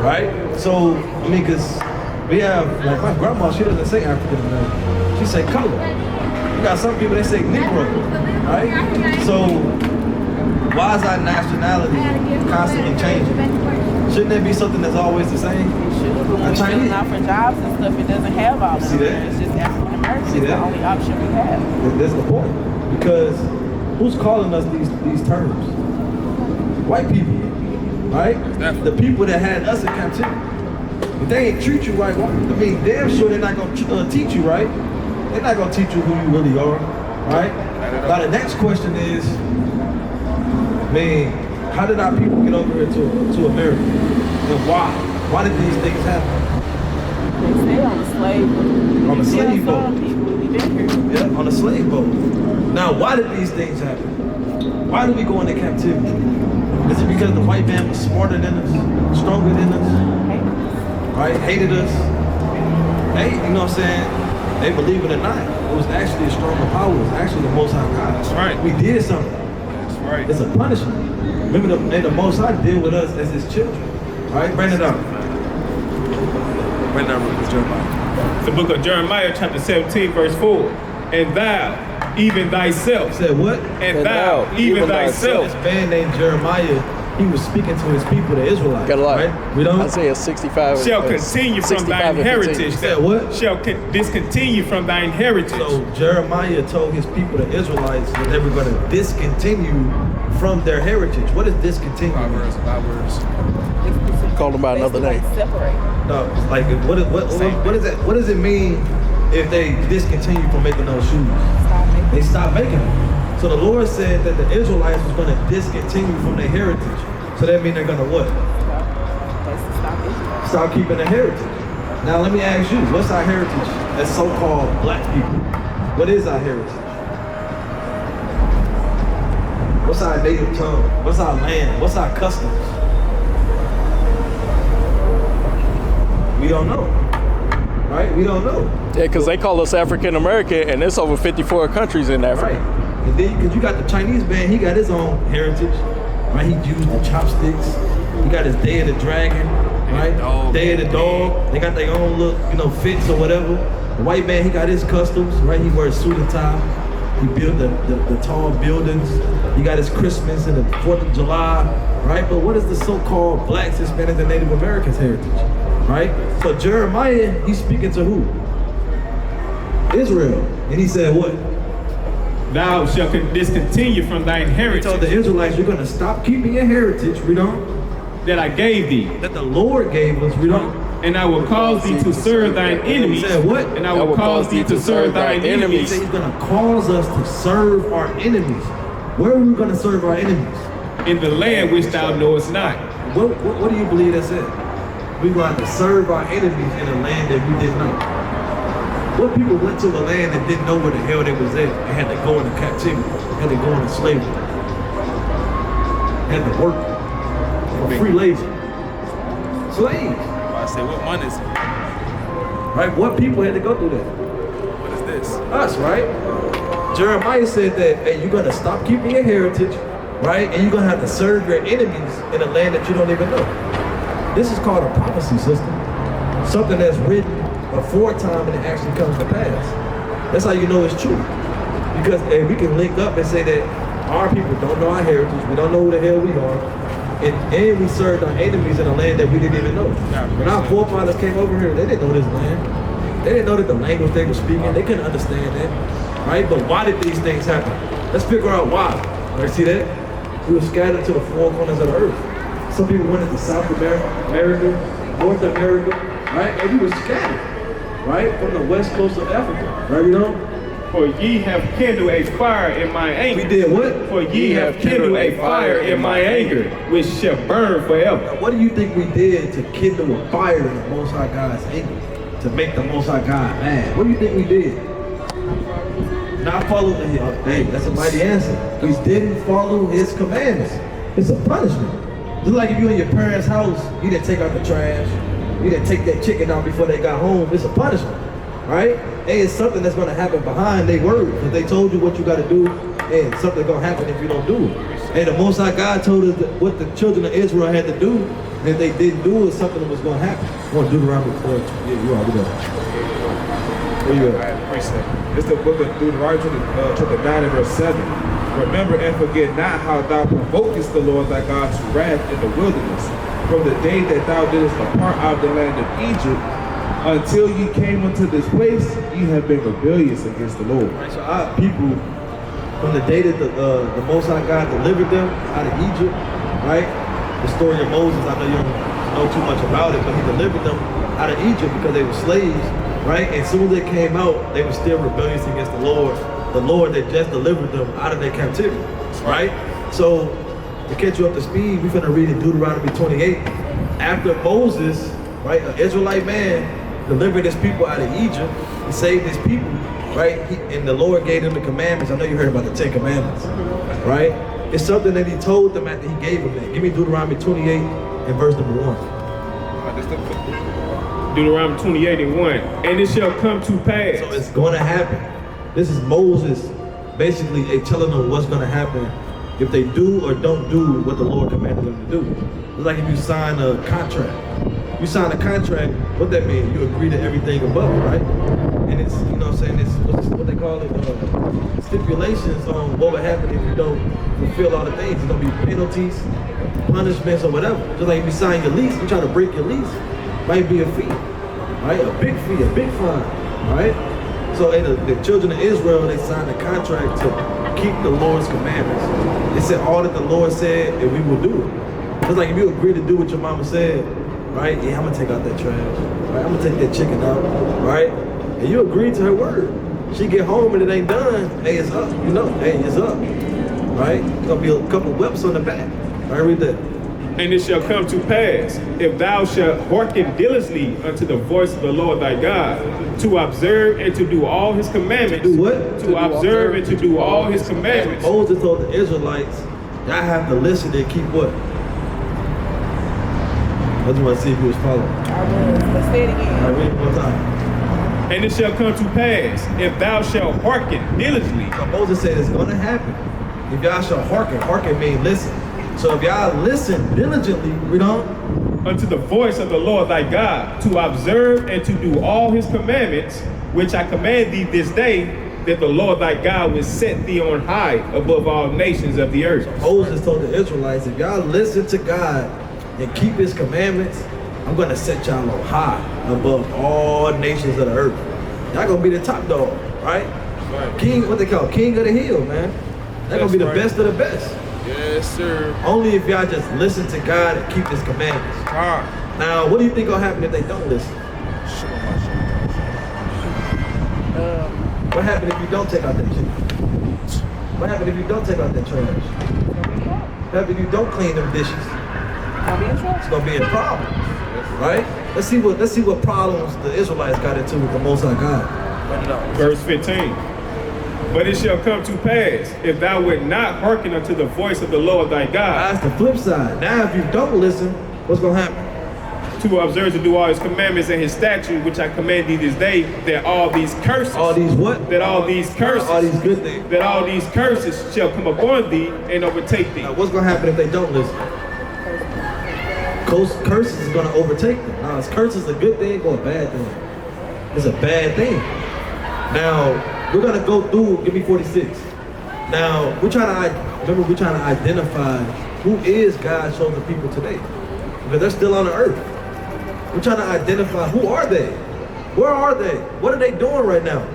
S2: Right? So, I mean, because we have, like my grandma, she doesn't say African American. She say color. You got some people, they say Negro, right? So, why is our nationality constantly changing? Shouldn't there be something that's always the same?
S3: When Chinese out for jobs and stuff, it doesn't have all
S2: See that?
S3: It's just African American.
S2: See
S3: It's
S2: that?
S3: the only option we have.
S2: That's the point. Because who's calling us these terms? White people, right? The people that had us in captivity. If they ain't treat you right, I mean, damn sure they're not gonna teach you right. They're not gonna teach you who you really are, right? Now the next question is, man, how did our people get over here to America? And why? Why did these things happen?
S3: They stay on the slave boat.
S2: On the slave boat.
S3: People, we been here.
S2: Yeah, on a slave boat. Now, why did these things happen? Why did we go into captivity? Is it because the white man was smarter than us, stronger than us, right? Hated us? Hey, you know what I'm saying? They believe it or not, it was actually a stronger power. It was actually the Most High God.
S1: That's right.
S2: We did something.
S1: That's right.
S2: It's a punishment. Remember, the Most High deal with us as His children, right? Bring it up. Bring it up, Jeremiah.
S8: The book of Jeremiah, chapter 17, verse 4. And thou, even thyself.
S2: Said what?
S8: And thou, even thyself.
S2: This man named Jeremiah, he was speaking to his people, the Israelites.
S4: Got a lot.
S2: Right? We don't.
S4: Isaiah 65.
S8: Shall continue from thine heritage.
S2: Said what?
S8: Shall discontinue from thine heritage.
S2: So Jeremiah told his people, the Israelites, that they were going to discontinue from their heritage. What is discontinue?
S1: Five words.
S4: Call them by another name.
S3: Separate.
S2: No, like what is that? What does it mean if they discontinue from making those shoes? They stopped making them. So the Lord said that the Israelites was going to discontinue from their heritage. So that means they're going to what? Stop keeping the heritage. Now let me ask you, what's our heritage as so-called black people? What is our heritage? What's our native tongue? What's our land? What's our customs? We don't know. Right? We don't know.
S4: Yeah, because they call us African American, and it's over 54 countries in Africa.
S2: Right. And then, because you got the Chinese man, he got his own heritage. Right? He used the chopsticks. He got his Day of the Dragon. Right? Day of the Dog. They got their own little, fits or whatever. The white man, he got his customs. Right? He wears suit and tie. He built the tall buildings. He got his Christmas and the 4th of July. Right? But what is the so-called blacks, Hispanics, and Native Americans heritage? Right? So Jeremiah, he's speaking to who? Israel. And he said what?
S8: Thou shalt discontinue from thine
S2: He
S8: heritage.
S2: told the Israelites, you're going to stop keeping your heritage. Read on.
S8: That I gave thee.
S2: That the Lord gave us. Read on.
S8: And I will cause thee to serve thine enemies.
S2: He said what?
S8: And I will cause thee to serve thine
S2: He
S8: enemies.
S2: said he's going to cause us to serve our enemies. Where are we going to serve our enemies?
S8: In the land which thou knowest not.
S2: What do you believe that said? We're going to serve our enemies in a land that we didn't know. What people went to a land and didn't know where the hell they was at and had to go into captivity, had to go into slavery, had to work for free labor. Slaves.
S1: I say, what money is it?
S2: Right? What people had to go through that?
S1: What is this?
S2: Us, right? Jeremiah said that, hey, you're going to stop keeping your heritage, right? And you're going to have to serve your enemies in a land that you don't even know. This is called a prophecy system. Something that's written before time and it actually comes to pass. That's how you know it's true. Because if we can link up and say that our people don't know our heritage, we don't know who the hell we are, and we served our enemies in a land that we didn't even know. When our forefathers came over here, they didn't know this land. They didn't know that the language they were speaking, they couldn't understand that, right? But why did these things happen? Let's figure out why. Right, see that? We were scattered to the four corners of the earth. Some people went into South America, North America, right? And we were scattered, right? From the west coast of Africa, right, you know?
S8: For ye have kindled a fire in my anger.
S2: We did what?
S8: For ye have kindled a fire in my anger, which shall burn forever.
S2: Now, what do you think we did to kindle a fire in the Most High God's anger? To make the Most High God mad? What do you think we did? Not follow the hey, that's a mighty answer. We didn't follow his commandments. It's a punishment. Just like if you in your parents' house, you didn't take out the trash, you didn't take that chicken out before they got home, it's a punishment, right? Hey, it's something that's gonna happen behind their word. Because they told you what you gotta do, and something's gonna happen if you don't do it. And the Most High God told us that what the children of Israel had to do, and if they didn't do it, something was gonna happen. I want to do Deuteronomy 4. Yeah, you already know. Where you at?
S1: It's the book of Deuteronomy, chapter 9 and verse 7. Remember and forget not how thou provokest the Lord thy God to wrath in the wilderness, from the day that thou didst depart out of the land of Egypt, until you came unto this place, you have been rebellious against the Lord.
S2: Right, so our people, from the day that the Most High God delivered them out of Egypt, right? The story of Moses, I know you don't know too much about it, but he delivered them out of Egypt because they were slaves. Right? And as soon as they came out, they were still rebellious against the Lord that just delivered them out of their captivity, right? So, to catch you up to speed, we're gonna read in Deuteronomy 28. After Moses, right, an Israelite man, delivered his people out of Egypt, he saved his people, right? And the Lord gave them the commandments. I know you heard about the 10 Commandments, right? It's something that he told them after he gave them that. Give me Deuteronomy 28 and verse number 1.
S8: Deuteronomy 28 and 1. And it shall come to pass.
S2: So it's going to happen. This is Moses basically telling them what's going to happen if they do or don't do what the Lord commanded them to do. It's like if you sign a contract. You sign a contract, what that means? You agree to everything above it, right? And it's, you know what I'm saying, it's what they call it, stipulations on what would happen if you don't fulfill all the things. There's going to be penalties, punishments, or whatever. Just like if you sign your lease, you try to break your lease, might be a fee, right? A big fee, a big fine, right? So the children of Israel, they signed a contract to keep the Lord's commandments. They said all that the Lord said, and we will do it. Just like if you agree to do what your mama said, right? Yeah, I'm gonna take out that trash, right? I'm gonna take that chicken out, right? And you agree to her word. She get home and it ain't done, hey, it's up, you know, hey, it's up, right? There's gonna be a couple whips on the back, right? Read that.
S8: And it shall come to pass, if thou shalt hearken diligently unto the voice of the Lord thy God, to observe and to do all his commandments.
S2: To do what?
S8: To observe and to do all his commandments.
S2: Moses told the Israelites, y'all have to listen and keep what? I just want to see if you was following.
S3: Let's say it again.
S2: All right, read it one time.
S8: And it shall come to pass, if thou shalt hearken diligently.
S2: So Moses said it's going to happen. If y'all shall hearken means listen. So if y'all listen diligently, read on.
S8: Unto the voice of the Lord thy God, to observe and to do all his commandments, which I command thee this day, that the Lord thy God will set thee on high above all nations of the earth.
S2: So Moses told the Israelites, if y'all listen to God and keep his commandments, I'm going to set y'all on high above all nations of the earth. Y'all going to be the top dog, right? King, what they call king of the hill, man. They're going to be the best of the best.
S1: Yes, sir.
S2: Only if y'all just listen to God and keep his commandments. Now, what do you think will happen if they don't listen? What happened if you don't take out that chicken? What happened if you don't take out that trash? What happened if you don't clean them dishes? It's gonna be a problem, right? Let's see what problems the Israelites got into with the Most High God.
S8: Verse 15. But it shall come to pass, if thou wilt not hearken unto the voice of the Lord thy God.
S2: That's the flip side. Now if you don't listen, what's gonna happen?
S8: To observe to do all his commandments and his statutes, which I command thee this day, that all these curses.
S2: All these what?
S8: That all these curses.
S2: All these good things.
S8: That all these curses shall come upon thee and overtake thee.
S2: Now what's gonna happen if they don't listen? Curses is gonna overtake them. Now is curses a good thing or a bad thing? It's a bad thing. Now, we're gonna go through, give me 46. Now, we're trying to identify who is God's chosen people today. Because they're still on the earth. We're trying to identify who are they? Where are they? What are they doing right now?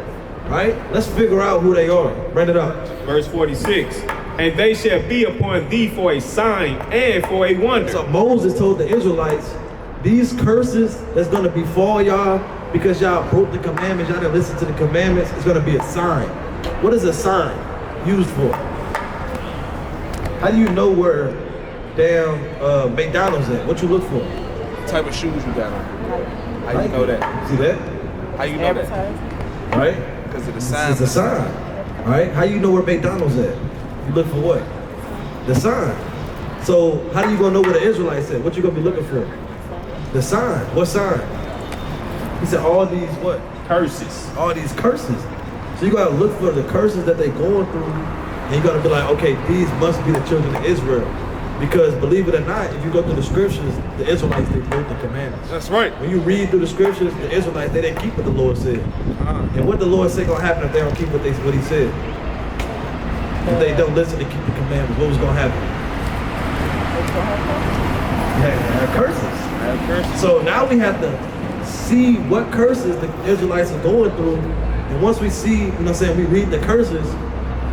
S2: Right? Let's figure out who they are. Bring it up.
S8: Verse 46. And they shall be upon thee for a sign and for a wonder.
S2: So Moses told the Israelites, these curses that's going to befall y'all because y'all broke the commandments, y'all didn't listen to the commandments, it's going to be a sign. What is a sign used for? How do you know where damn McDonald's at? What you look for?
S1: What type of shoes you got on? How you know that?
S2: See that?
S1: How you know that?
S2: Right?
S1: Because of the sign.
S2: It's a sign. Right? How you know where McDonald's at? You look for what? The sign. So how do you gonna know where the Israelites at? What you gonna be looking for? The sign. What sign? He said all these what?
S8: Curses.
S2: All these curses. So you gotta look for the curses that they going through, and you gotta be like, okay, these must be the children of Israel. Because believe it or not, if you go through the scriptures, the Israelites, they broke the commandments.
S1: That's right.
S2: When you read through the scriptures, the Israelites, they didn't keep what the Lord said. And what the Lord said gonna happen if they don't keep what he said? If they don't listen to keep the commandments, what was gonna happen? Curses. So now we have to see what curses the Israelites are going through. And once we see, you know what I'm saying, we read the curses,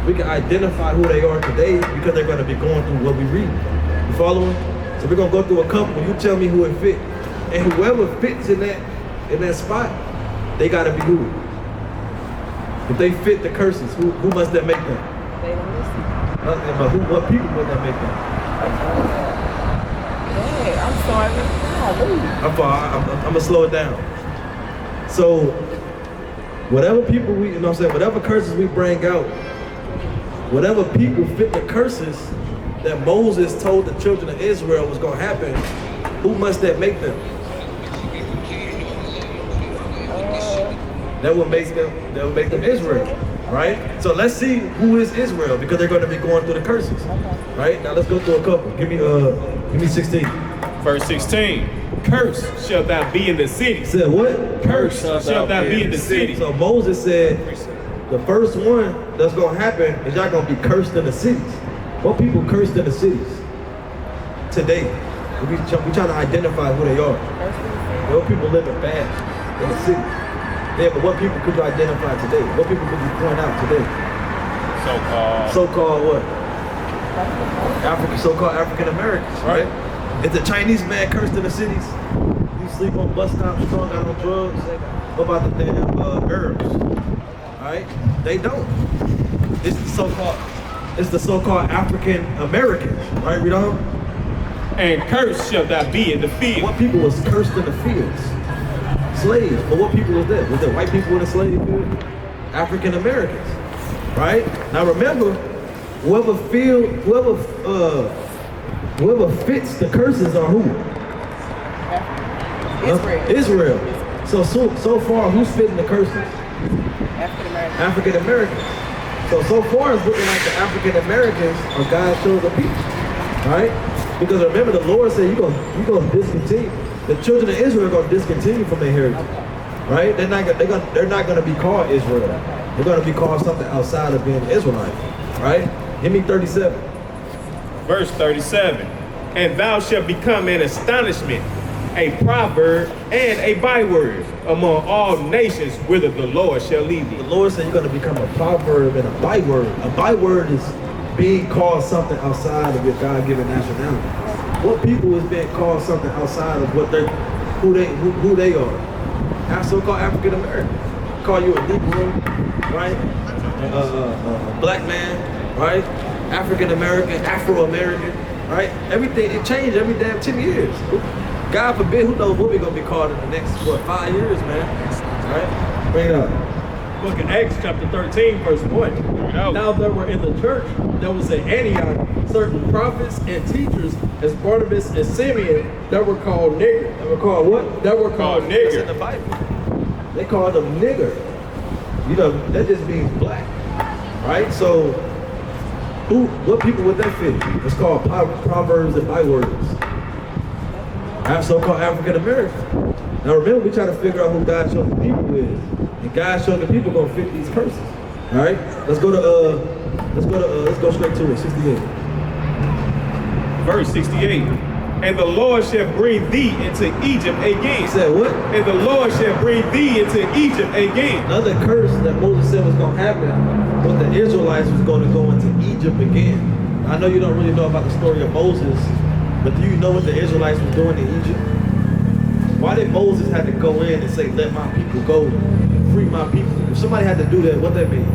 S2: we can identify who they are today because they're gonna be going through what we read. You following? So we're gonna go through a couple. You tell me who it fit. And whoever fits in that spot, they gotta be who? If they fit the curses, who must that make them?
S3: They don't listen.
S2: But what people must that make them?
S3: Hey, I'm sorry.
S2: I'm gonna slow it down. So whatever people we, you know what I'm saying, whatever curses we bring out, whatever people fit the curses that Moses told the children of Israel was gonna happen, who must that make them? That would make them Israel, right? So let's see who is Israel because they're gonna be going through the curses. Right? Now let's go through a couple. Give me 16.
S8: Verse 16. Curse shall thou be in the city.
S2: Said what?
S8: Curse shall thou be in the city.
S2: So Moses said, the first one that's gonna happen is y'all gonna be cursed in the cities. What people cursed in the cities today? We trying to identify who they are. What people living bad in the city. Yeah, but what people could you identify today? What people could you point out today? So-called what? So-called African Americans, right? Is the Chinese man cursed in the cities? You sleep on bus stops, strung out on drugs? What about the damn Arabs? Right? They don't. It's the so-called African Americans, right? Read on.
S8: And cursed shall thou be in the field.
S2: What people was cursed in the fields? Slaves. But what people was that? Was there white people in the slave field? African Americans, right? Now remember, whoever fits the curses are who? Israel. So far, who's fitting the curses? African Americans. So far, it's looking like the African Americans are God's chosen people, right? Because remember, the Lord said you're gonna discontinue. The children of Israel are gonna discontinue from their heritage, right? They're not gonna be called Israel. They're gonna be called something outside of being Israelite, right? Give me 37.
S8: Verse 37. And thou shalt become an astonishment, a proverb, and a byword among all nations whither the Lord shall lead thee.
S2: The Lord said you're going to become a proverb and a byword. A byword is being called something outside of your God-given nationality. What people is being called something outside of what who they are? So-called African American. Call you a Negro, right? A black man, right? African American, Afro American, right? Everything, it changed every damn 10 years. God forbid, who knows what we're gonna be called in the next, 5 years, man? Right? Bring it up.
S5: Book of Acts chapter 13, verse 1. Now there were in the church, there was at Antioch certain prophets and teachers as Barnabas and Simeon that were called nigger.
S2: They were called what?
S5: That were called
S8: nigger.
S2: That's in the Bible. They called them nigger. You know, that just means black, right? So, what people would that fit? It's called proverbs and bywords. So-called African American. Now remember, we try to figure out who God's chosen people is. And God's chosen people gonna fit these curses. All right, let's go straight to it. 68.
S8: Verse 68. And the Lord shall bring thee into Egypt again.
S2: He said what?
S8: And the Lord shall bring thee into Egypt again.
S2: Another curse that Moses said was going to happen, but the Israelites was going to go into Egypt again. I know you don't really know about the story of Moses, but do you know what the Israelites were doing in Egypt? Why did Moses have to go in and say, let my people go, free my people? If somebody had to do that, what that mean?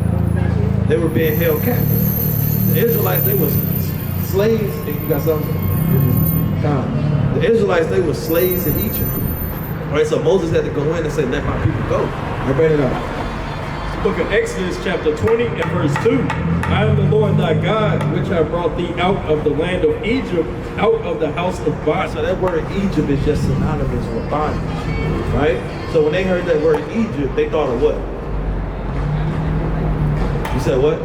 S2: They were being held captive. The Israelites, they was slaves. Hey, you got something? The Israelites, they were slaves in Egypt. All right, so Moses had to go in and say, let my people go. I read it out.
S5: Book of Exodus chapter 20 and verse 2. I am the Lord thy God, which have brought thee out of the land of Egypt, out of the house of bondage.
S2: So that word Egypt is just synonymous with bondage, right? So when they heard that word Egypt, they thought of what? You said what?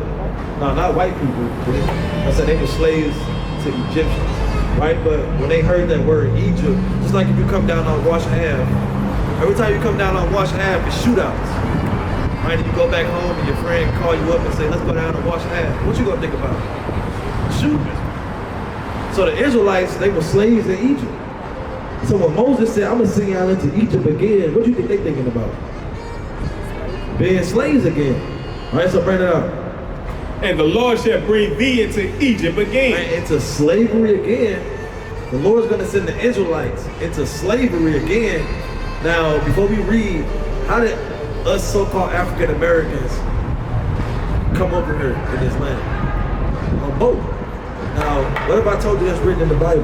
S2: No, not white people. I said they were slaves to Egyptians, right? But when they heard that word Egypt, just like if you come down on Wash Ave, every time you come down on Wash Ave, it's shootouts. Right? You go back home and your friend call you up and say, let's go down and Wash Ave. What you gonna think about? Shooting. So the Israelites, they were slaves in Egypt. So when Moses said, I'm gonna send y'all into Egypt again, what do you think they thinking about? Being slaves again. All right, so bring it up.
S8: And the Lord shall bring thee into Egypt again.
S2: Right, into slavery again. The Lord's gonna send the Israelites into slavery again. Now, before we read, how did us so-called African Americans come over here in this land? On boat. Now, what if I told you that's written in the Bible?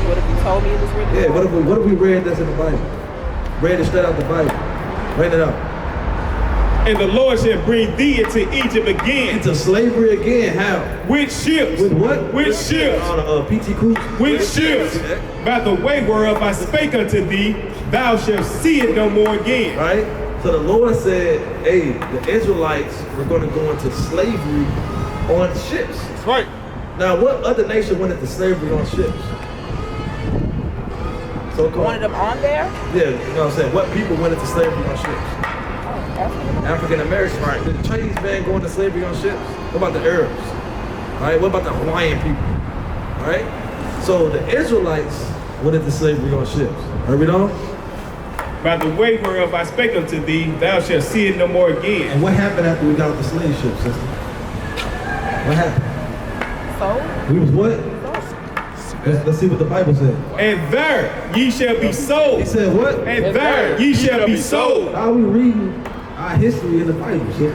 S3: What if you told me it was written?
S2: Yeah, what if we read that's in the Bible? Read it straight out the Bible. Write it out.
S8: And the Lord shall bring thee into Egypt again.
S2: Into slavery again. How?
S8: With ships.
S2: With what?
S8: With ships.
S2: On a PT cruise.
S8: With ships. By the way whereof I spake unto thee, thou shalt see it no more again.
S2: Right? So the Lord said, hey, the Israelites were going to go into slavery on ships.
S10: That's right.
S2: Now, what other nation went into slavery on ships? So-called.
S3: One of them on there?
S2: Yeah, you know what I'm saying? What people went into slavery on ships? African Americans. Right. Did the Chinese man go into slavery on ships? What about the Arabs? All right. What about the Hawaiian people? All right. So the Israelites went into slavery on ships. Heard me on?
S8: By the way whereof I spake unto thee, thou shalt see it no more again.
S2: And what happened after we got off the slave ship, sister? What happened?
S3: So?
S2: We was what? Let's see what the Bible said.
S8: And there ye shall be sold.
S2: He said what?
S8: And there ye shall be sold.
S2: How are we reading our history in the Bible, sister?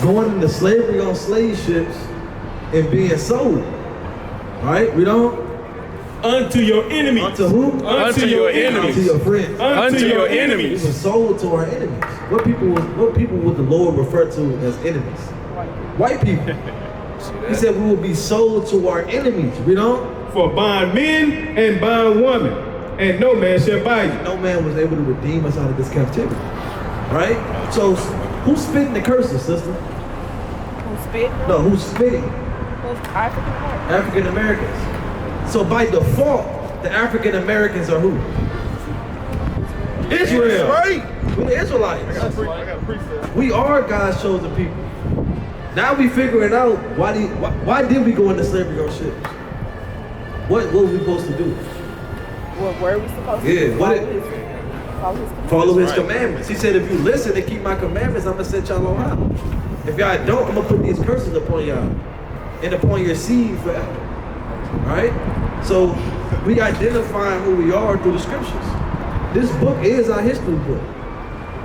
S2: Going into slavery on slave ships and being sold. Right? We don't?
S8: Unto your enemies.
S2: Unto who?
S8: Unto your enemies.
S2: Unto your friends.
S8: Unto your enemies.
S2: We were sold to our enemies. What people would the Lord refer to as enemies? White people. He said we will be sold to our enemies. We don't?
S8: For bondmen and bondwomen, and no man shall buy you.
S2: No man was able to redeem us out of this captivity. Right? So who's spitting the curses, sister?
S3: Who's spitting?
S2: No, who's spitting?
S3: Who's African American?
S2: African Americans. So by default, the African Americans are who? Israel.
S10: Right.
S2: We're the Israelites.
S10: I got a precept.
S2: We are God's chosen people. Now we figuring out why did we go into slavery on ships? What were we supposed to do?
S3: What were we supposed to
S2: Yeah,
S3: do?
S2: what Follow his
S10: Right.
S2: commandments. He said if you listen and keep my commandments, I'm gonna set y'all on high. If y'all don't, I'm gonna put these curses upon y'all and upon your seed forever. Right? So we identifying who we are through the scriptures. This book is our history book.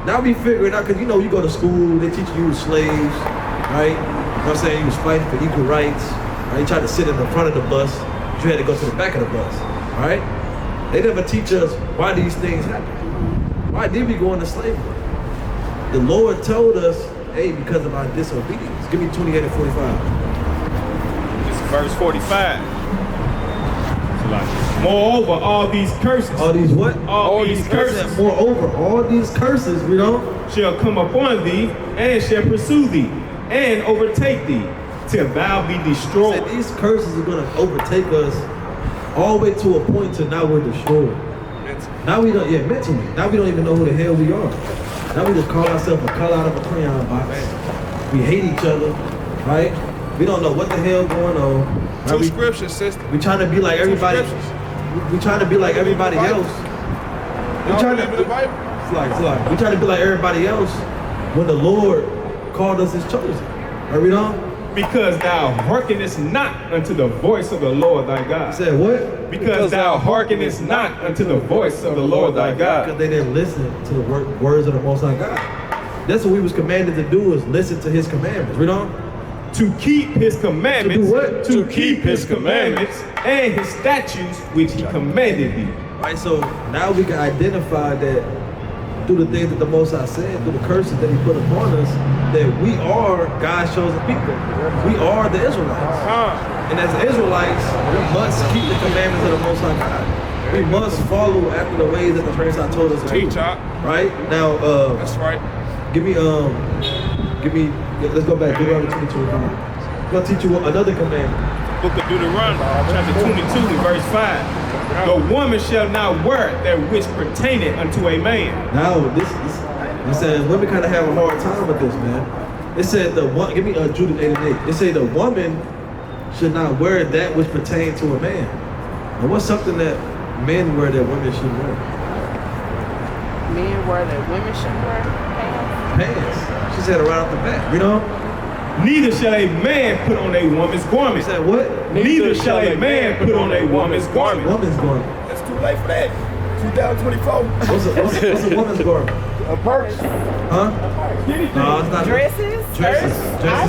S2: Now we figuring out, because you know you go to school, they teach you slaves, right? You know what I'm saying? You was fighting for equal rights. Right? You tried to sit in the front of the bus, but you had to go to the back of the bus. Right? They never teach us why these things happen. Why did we go into slavery? The Lord told us, hey, because of our disobedience. Give me 28 and 45.
S8: This is verse 45. Moreover, all these curses.
S2: All these what?
S8: All these curses.
S2: Moreover, all these curses, we don't?
S8: Shall come upon thee, and shall pursue thee, and overtake thee, till thou be destroyed.
S2: So these curses are going to overtake us all the way to a point to now we're destroyed. Now we don't, mentally. Now we don't even know who the hell we are. Now we just call ourselves a color out of a crayon box. We hate each other, right? We don't know what the hell going on.
S1: Two scriptures, sister.
S2: We trying to be like everybody. We trying to be like everybody else. We trying to. It's like we trying to be like everybody else when the Lord called us His chosen. Are we not?
S8: Because thou hearkenest not unto the voice of the Lord thy God.
S2: Said what?
S8: Because thou hearkenest not unto the voice of the Lord thy God.
S2: Because they didn't listen to the words of the Most High God. That's what we was commanded to do, is listen to His commandments. Read on.
S8: To keep His commandments.
S2: To do what?
S8: To keep His commandments and His statutes which He commanded thee.
S2: Right, so now we can identify that through the things that the Most High said, through the curses that He put upon us, that we are God's chosen people. We are the Israelites. And as Israelites, we must keep the commandments of the Most High God. We must follow after the ways that the Most High told us to do. Right? Now,
S1: that's right.
S2: Give me, let's go back, Deuteronomy 22. I'm gonna teach you another commandment.
S8: Book of Deuteronomy, chapter 22, verse 5. The woman shall not wear that which pertaineth unto a man.
S2: Now, it says women kind of have a hard time with this, man. It said give me Judith 8 and 8. It said the woman should not wear that which pertains to a man. And what's something that men wear that women should wear?
S3: Men wear that women should wear?
S2: Pants. She said it right off the bat. You know?
S8: Neither shall a man put on a woman's garment.
S2: She said what?
S8: Neither shall a man put on a woman's garment.
S2: Woman's garment.
S10: It's too late for that. 2024.
S2: What's a woman's garment?
S10: A purse.
S2: Huh? No, it's not.
S3: Dresses?
S2: Dresses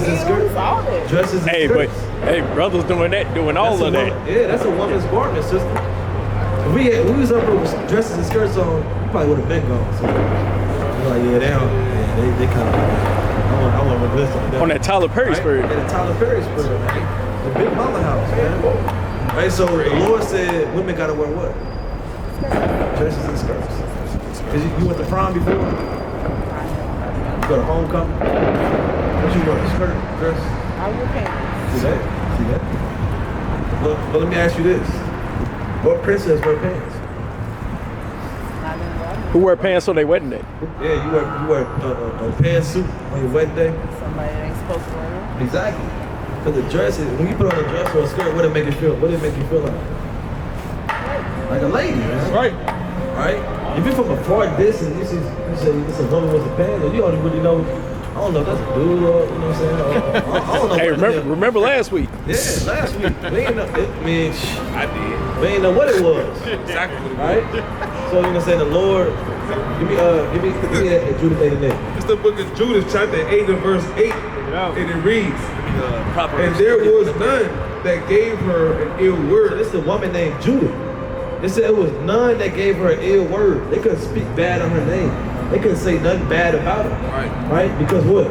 S2: and skirts.
S3: All that.
S2: Dresses and skirts.
S4: Hey, brothers doing all of that.
S2: Yeah, that's a woman's garment, sister. If we was up with dresses and skirts on, we probably would have been gone. So we're like, they kind of. I want to listen to that.
S4: On that Tyler Perry spirit.
S2: Yeah, the Tyler Perry spirit, man. The Big Mama house, man. Right, so the Lord said women gotta wear what? Dresses and skirts. Cause you went to prom before? You go to homecoming? What you wear? Skirt, dress?
S3: I wear pants.
S2: See that? But let me ask you this. What princess wear pants?
S4: Who wear pants on their wedding day?
S2: Yeah, you wear a pantsuit on your wedding day.
S3: Somebody that ain't supposed to wear them.
S2: Exactly. Because the dress is, when you put on a dress or a skirt, what did it make you feel? What did it make you feel like? Like a lady, man.
S1: That's right.
S2: Right? If you're from a far distance, you say this is a woman with a pants, you don't really know. I don't know if that's a dude or, you know what I'm saying? I don't know.
S4: Hey, remember last week?
S2: Yeah, last week. We ain't know,
S1: I did.
S2: we ain't know what it was.
S1: Exactly what it was.
S2: Right? So you know what I'm saying? The Lord, give me that Judith 8 and 8.
S1: It's the book of Judas, chapter 8 and verse 8. And it reads, and there was none that gave her an ill word.
S2: So this is a woman named Judith. It said it was none that gave her an ill word. They couldn't speak bad on her name. They couldn't say nothing bad about her. Right? Because what?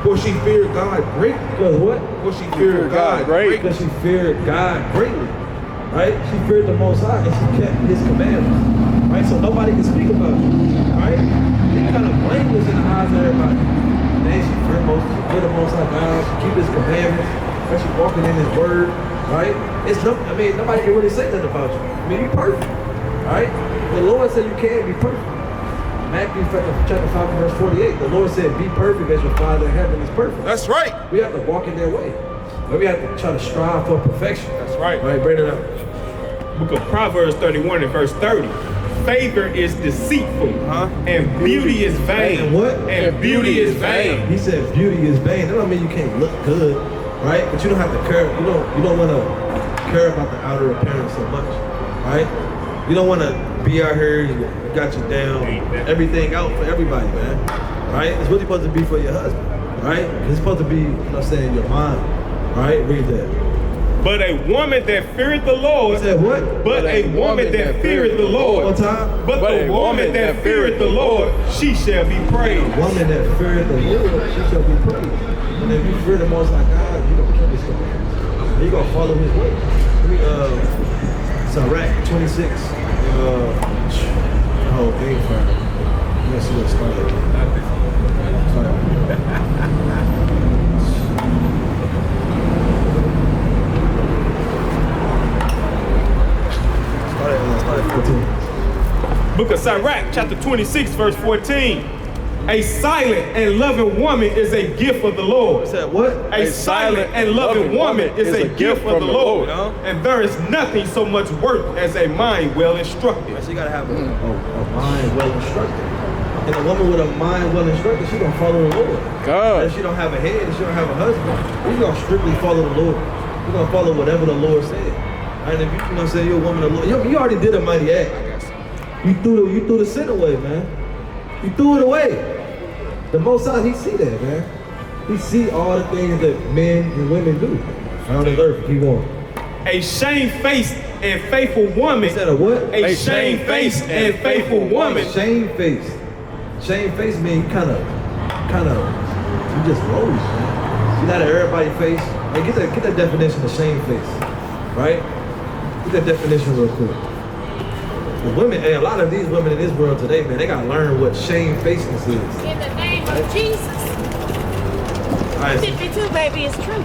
S1: For she feared God greatly.
S2: Because what?
S1: For she feared God greatly.
S2: Because she feared God greatly. Right? She feared the Most High and she kept His commandments. Right? So nobody can speak about you. Right? They kind of blameless in the eyes of everybody. Then she feared the Most High God. She keep His commandments. Right? She walking in His word. Right? Nobody can really say nothing about you. I mean, you perfect. Right? The Lord said you can be perfect. Matthew chapter 5 verse 48, the Lord said, be perfect as your Father in heaven is perfect.
S1: That's right.
S2: We have to walk in their way. But we have to try to strive for perfection.
S1: That's right.
S2: All right, bring it up.
S8: Book of Proverbs 31 and verse 30. Favor is deceitful, and beauty is vain.
S2: And what?
S8: And beauty is vain.
S2: He said beauty is vain. That don't mean you can't look good, right? But you don't have to care. You don't want to care about the outer appearance so much, right? You don't want to be out here, you got you down, everything out for everybody, man. Right? It's really supposed to be for your husband, right? It's supposed to be, you know what I'm saying, your mind. Right? Read that.
S8: But a woman that feareth the Lord.
S2: Said what?
S8: But a woman that feareth the Lord.
S2: One time.
S8: But the woman that feareth the Lord, she shall be praised.
S2: A woman that feareth the Lord, she shall be praised. And if you fear the Most High God, you're going to keep His commandments. You're going to follow His way. Sirach 26. Oh, big fire. Let's see what's started. Started 14.
S8: Book of Sirach, chapter 26, verse 14. A silent and loving woman is a gift of the Lord.
S2: Said what?
S8: A silent and loving woman is a gift of the Lord. And there is nothing so much worth as a mind well instructed.
S2: So you gotta have a mind well instructed. And a woman with a mind well instructed, she gonna follow the Lord.
S4: God.
S2: If she don't have a head, and she don't have a husband, she's gonna strictly follow the Lord. You're gonna follow whatever the Lord said. And if you know what I'm saying, you're a woman of the Lord, you already did a mighty act. You threw the sin away, man. You threw it away. The Most High, he see that, man. He see all the things that men and women do on the earth. Keep on.
S8: A shamefaced and faithful woman.
S2: Said a what?
S8: A shamefaced and faithful woman.
S2: Shamefaced. Shamefaced means you kind of, you just rose, man. You not at everybody's face. Hey, get that definition of shamefaced, right? Get that definition real quick. The women, hey, a lot of these women in this world today, man, they gotta learn what shamefacedness is.
S11: In the name of Jesus.
S2: Right.
S11: 52, baby, it's true.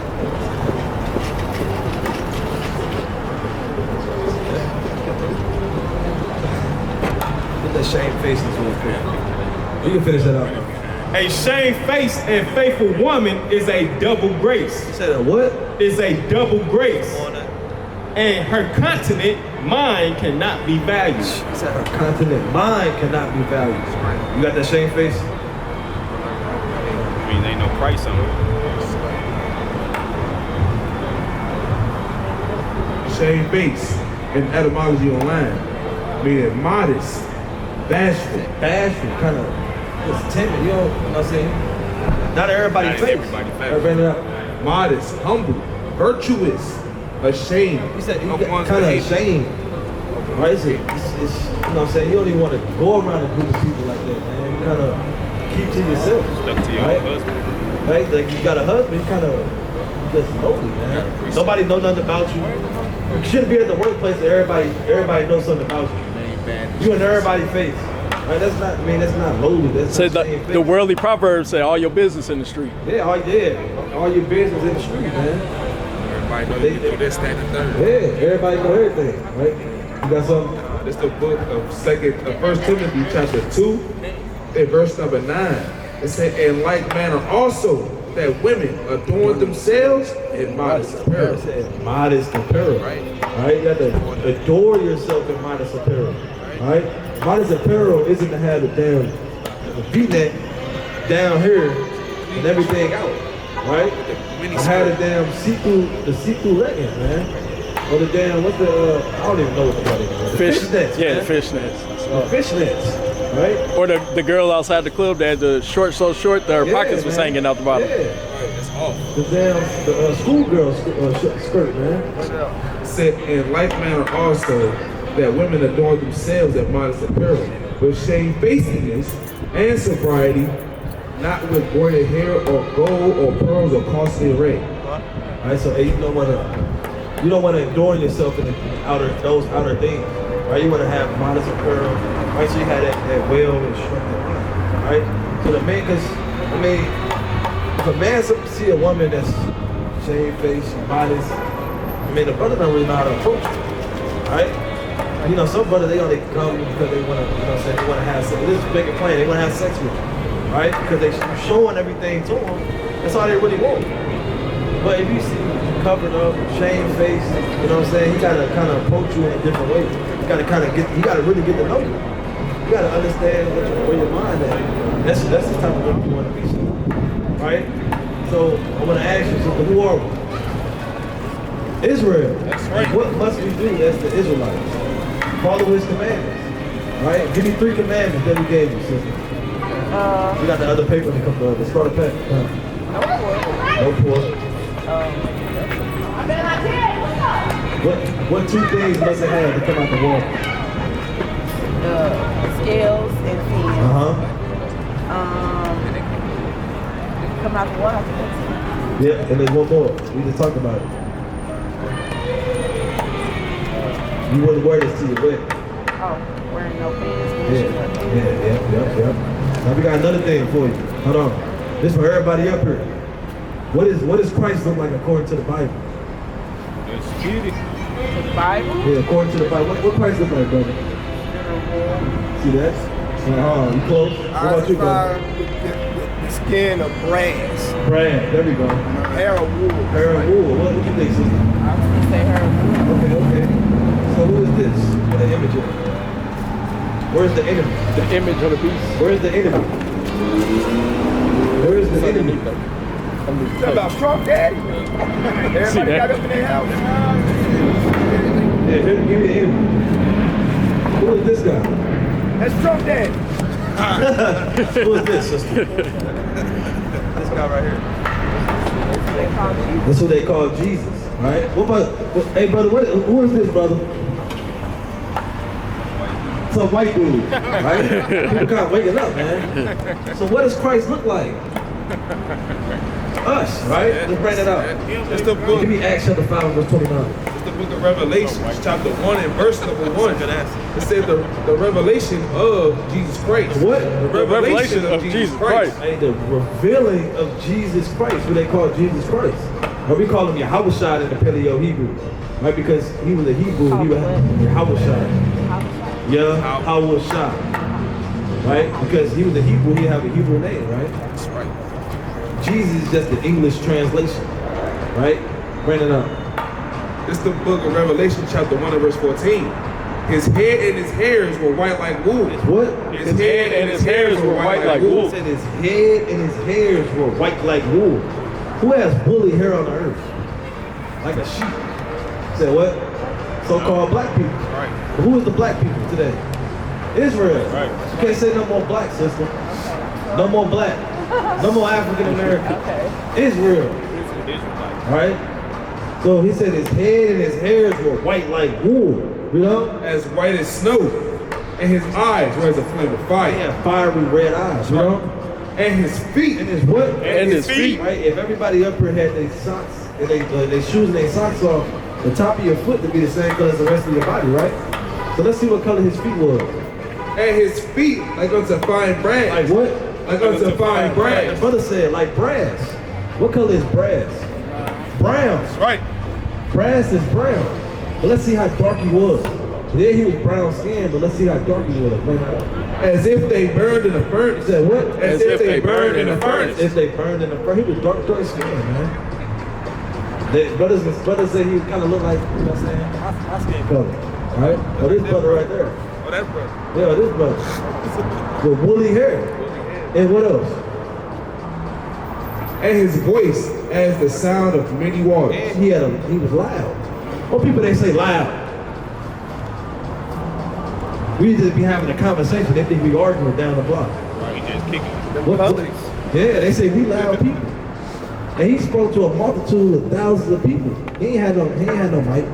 S2: Get that shamefacedness real quick. You can finish that up.
S8: A shamefaced and faithful woman is a double grace.
S2: You said a what?
S8: Is a double grace. And her continent mind cannot be valued.
S2: She said her continent mind cannot be valued. You got that shamefaced?
S8: I mean, ain't no price on it.
S1: Shamefaced in etymology online, meaning modest, bashful,
S2: kind of just timid. You know what I'm saying? Not everybody face. Everybody up.
S1: Modest, humble, virtuous, ashamed.
S2: You said you kind of ashamed, right? It's, you know what I'm saying? You don't even want to go around a group of people like that, man. You kind of keep to yourself.
S8: Stuck to your
S2: right?
S8: husband.
S2: Right? Like you got a husband, you kind of just lonely, man. Nobody know nothing about you. You shouldn't be at the workplace that everybody knows something about you. You in everybody's face. Right? That's not, I mean, that's not lowly. That's
S4: So the worldly proverbs say all your business in the street.
S2: Yeah, all your business in the street, man.
S1: Everybody know you can do this, that, and third.
S2: Yeah, everybody know everything, right? You got something?
S1: This is the book of 1 Timothy chapter 2 and verse number 9. It says, in like manner also that women adorn themselves in modest apparel.
S2: Modest apparel, right? You got to adore yourself in modest apparel, right? Modest apparel isn't to have the damn V-neck down here and everything out, right? I had a damn see-through leggings, man. Or the damn, what's the, I don't even know what the hell it is. Fishnets.
S4: Yeah, the fishnets.
S2: Fishnets, right?
S4: Or the girl outside the club that had the short so short that her pockets was hanging out the bottom.
S2: Yeah.
S1: That's awful.
S2: The damn schoolgirl skirt, man.
S1: Said in like manner also that women adorn themselves in modest apparel, with shamefacedness and sobriety, not with braided hair or gold or pearls or costly array.
S2: Alright, so hey, you don't want to adorn yourself in those outer things, right? You want to have modest apparel, right? So you have that well instructed, right? So the man, because I mean, if a man see a woman that's shamefaced, modest, I mean, the brother don't really know how to approach it, right? You know, some brothers, they only come because they want to, you know what I'm saying, they want to have sex. This is big and plain, they want to have sex with you, right? Because they showing everything to them. That's all they really want. But if you see covered up, shamefaced, you know what I'm saying, he got to kind of approach you in a different way. You got to you got to really get to know you. You got to understand where your mind at. That's the type of woman you want to be, right? So I want to ask you something. Who are we? Israel. That's right. What must we do as the Israelites? Follow his commandments, right? Give me 3 commandments that he gave you, sister. You got the other paper to come to the starter pack. No pork. What 2 things must it have to come out the water?
S3: Scales and fins. Come out the water.
S2: Yeah, and there's one more. We just talked about it. You wouldn't wear this till you wet.
S3: Oh, wearing no pants.
S2: Yeah. Now we got another thing for you. Hold on. This for everybody up here. What does Christ look like according to the Bible?
S3: The Bible?
S2: Yeah, according to the Bible. What Christ look like, brother? See that? You close? What about you, brother?
S12: The skin of brass.
S2: Brass, there we go.
S12: Hair of wool.
S2: Hair of wool. What you think, sister?
S3: I was gonna say her.
S2: Okay. So who is this? The image of it? Where's the enemy?
S4: The image of the beast.
S2: Where's the enemy? Where's the enemy?
S12: It's about Trump Daddy. Everybody got up in their house.
S2: Yeah, give me the enemy. Who is this guy?
S12: That's Trump Daddy.
S2: Who is this, sister?
S12: This guy right here.
S2: That's who they call Jesus, right? What about, hey brother, who is this, brother? Some white dude, right? People kind of waking up, man. So what does Christ look like? Us, right? Let's bring it out.
S1: It's the book.
S2: Give me Acts chapter 5, verse 29.
S1: It's the book of Revelation, chapter 1 and verse number 1. It says the revelation of Jesus Christ.
S2: What?
S1: The revelation of Jesus Christ.
S2: Hey, the revealing of Jesus Christ, who they call Jesus Christ. Or we call him Yahushua in the Paleo Hebrew, right? Because he was a Hebrew, he was Yahushua. Yahushua, right? Because he was a Hebrew, he had a Hebrew name, right?
S1: That's right.
S2: Jesus is just the English translation, right? Bring it up.
S1: It's the book of Revelation, chapter 1 and verse 14. His head and his hairs were white like wool.
S2: What?
S1: His head and his hairs were white like wool.
S2: He said his head and his hairs were white like wool. Who has woolly hair on the earth? Like a sheep. Said what? So-called black people.
S1: Right.
S2: But who is the black people today? Israel.
S1: Right.
S2: You can't say no more black, sister. No more black. No more African American. Israel. Right? So he said his head and his hairs were white like wool. You know?
S1: As white as snow. And his eyes were as a flame of fire.
S2: He had fiery red eyes, you know?
S1: And his feet.
S2: And his what?
S1: And his feet.
S2: Right? If everybody up here had their socks and their shoes and their socks off, the top of your foot would be the same color as the rest of your body, right? So let's see what color his feet was.
S1: And his feet like unto fine brass.
S2: Like what?
S1: Like unto fine brass.
S2: The brother said like brass. What color is brass? Brown.
S1: That's right.
S2: Brass is brown. But let's see how dark he was. Yeah, he was brown skinned, but let's see how dark he was.
S1: As if they burned in a furnace.
S2: Said what?
S1: As if they burned in a furnace.
S2: If they burned in the furnace. He was dark skinned, man. The brothers say he kind of looked like, you know what I'm saying, my skin color. Right? Oh, this brother right there.
S1: Oh, that brother.
S2: Yeah, this brother. With woolly hair. And what else?
S1: And his voice as the sound of many waters.
S2: He was loud. What people they say loud? We just be having a conversation. They think we arguing down the block.
S12: Right, he just kicking.
S2: Yeah, they say we loud people. And he spoke to a multitude of thousands of people. He ain't had no mic.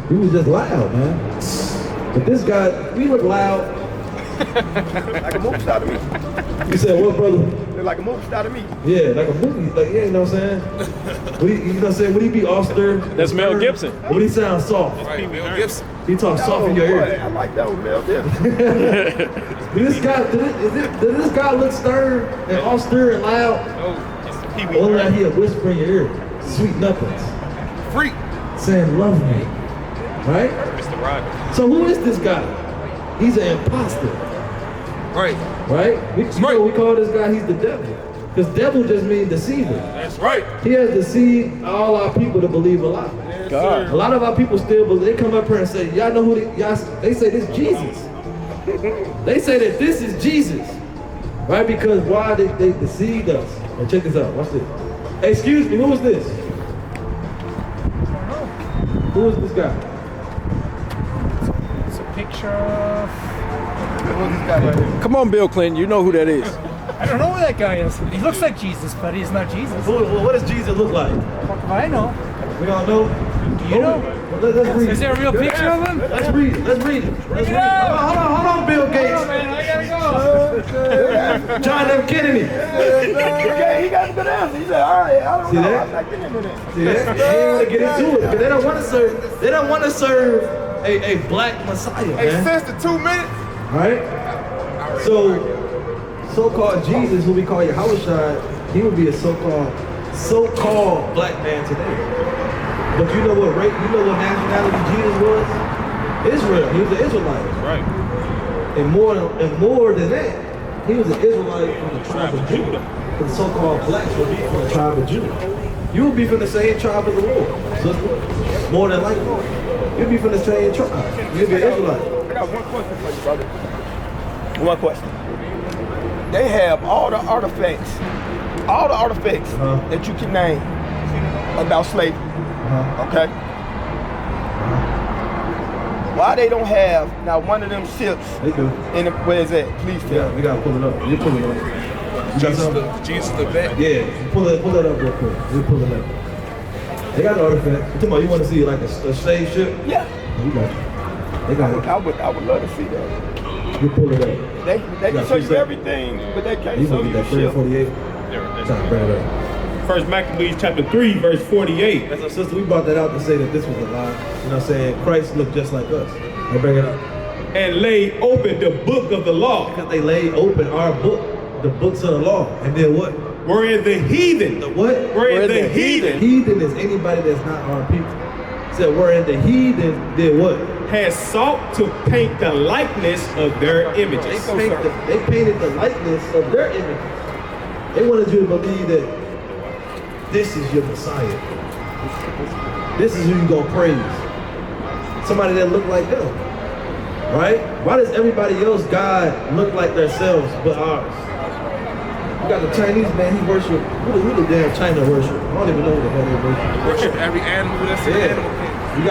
S2: He was just loud, man. But this guy, we look loud.
S12: Like a movie star to me.
S2: You said what, brother?
S12: They're like a movie star to me.
S2: Yeah, like a movie. Like, yeah, you know what I'm saying? You know what I'm saying? Would he be austere?
S4: That's Mel Gibson.
S2: Would he sound soft?
S1: Right, Mel Gibson.
S2: He talks soft in your ear.
S12: I like that one, Mel Gibson.
S2: Does this guy look stern and austere and loud? Or like he'll whisper in your ear, sweet nothings.
S1: Freak.
S2: Saying, love me. Right?
S4: Mr. Ryder.
S2: So who is this guy? He's an imposter.
S1: Right.
S2: Right? We call this guy, he's the devil. Because devil just means deceiver.
S1: That's right.
S2: He has deceived all our people to believe a lie.
S4: God.
S2: A lot of our people still believe. They come up here and say, y'all know who they say this Jesus. They say that this is Jesus. Right? Because why they deceived us. And check this out. Watch this. Hey, excuse me, who is this? Who is this guy?
S13: It's a picture of...
S4: Come on, Bill Clinton. You know who that is.
S13: I don't know who that guy is. He looks like Jesus, but he's not Jesus.
S2: What does Jesus look like?
S13: Fuck if I know.
S2: We all know.
S13: Do you know?
S2: Let's read
S13: Is there a real picture of him?
S2: Let's read it. Let's read it. Hold on, Bill Gates.
S13: Hold on, man. I gotta go.
S2: John F. Kennedy.
S12: He got a good answer. He said, all right, I don't know. I'm not getting into that.
S2: See that? They don't want to get into it because they don't want to serve. They don't want to serve a black Messiah, man.
S12: Hey, since the 2 minutes.
S2: Right? So-called Jesus, who we call Yahushua, he would be a so-called black man today. But you know what nationality Jesus was? Israel. He was an Israelite.
S4: Right.
S2: And more than that, he was an Israelite from the tribe of Judah. The so-called blacks would be from the tribe of Judah. You would be from the same tribe as the Lord, sister. More than likely. You'd be from the same tribe. You'd be an Israelite.
S12: I got one question for you, brother. One question. They have all the artifacts that you can name about slavery. Okay? Why they don't have now one of them ships?
S2: They do.
S12: Where is that? Please tell.
S2: Yeah, we gotta pull it up. You pull it up.
S1: Jesus the vet.
S2: Yeah, pull it up real quick. We pull it up. They got an artifact. You talking about you want to see like a slave ship?
S12: Yeah.
S2: You got it. They got it.
S12: I would love to see that.
S2: You pull it up.
S12: They can show you everything, but they can't show you the ship.
S2: 48. Trying to bring it up.
S8: First Maccabees chapter 3, verse 48.
S2: That's our sister. We brought that out to say that this was a lie. You know what I'm saying? Christ looked just like us. They bring it up.
S8: And laid open the book of the law.
S2: Because they laid open our book, the books of the law. And then what?
S8: Wherein the heathen.
S2: The what?
S8: Wherein the heathen.
S2: Heathen is anybody that's not our people. Said wherein the heathen did what?
S8: Has sought to paint the likeness of their images.
S2: They painted the likeness of their images. They wanted you to believe that this is your Messiah. This is who you gonna praise. Somebody that look like them. Right? Why does everybody else God look like themselves but ours? You got the Chinese man, he worship. Who the damn China worship? I don't even know what the hell they worship.
S1: Worship every animal that's in the animal kingdom.
S2: You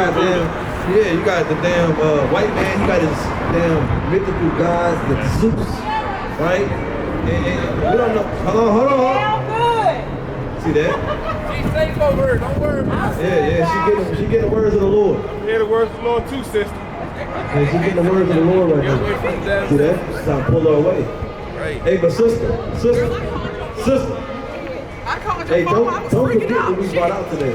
S2: got the damn white man, he got his damn mythical gods, the Zeus, right? And we don't know. Hold on. See that?
S9: She's safe over her, don't worry about it.
S2: Yeah, she getting the words of the Lord.
S8: Yeah, the words of the Lord too, sister.
S2: Yeah, she getting the words of the Lord right now. See that? It's time to pull her away.
S1: Right.
S2: Hey, but sister.
S3: I called
S2: Hey,
S3: your phone, I was
S2: don't
S3: freaking
S2: forget
S3: out.
S2: what we brought out today.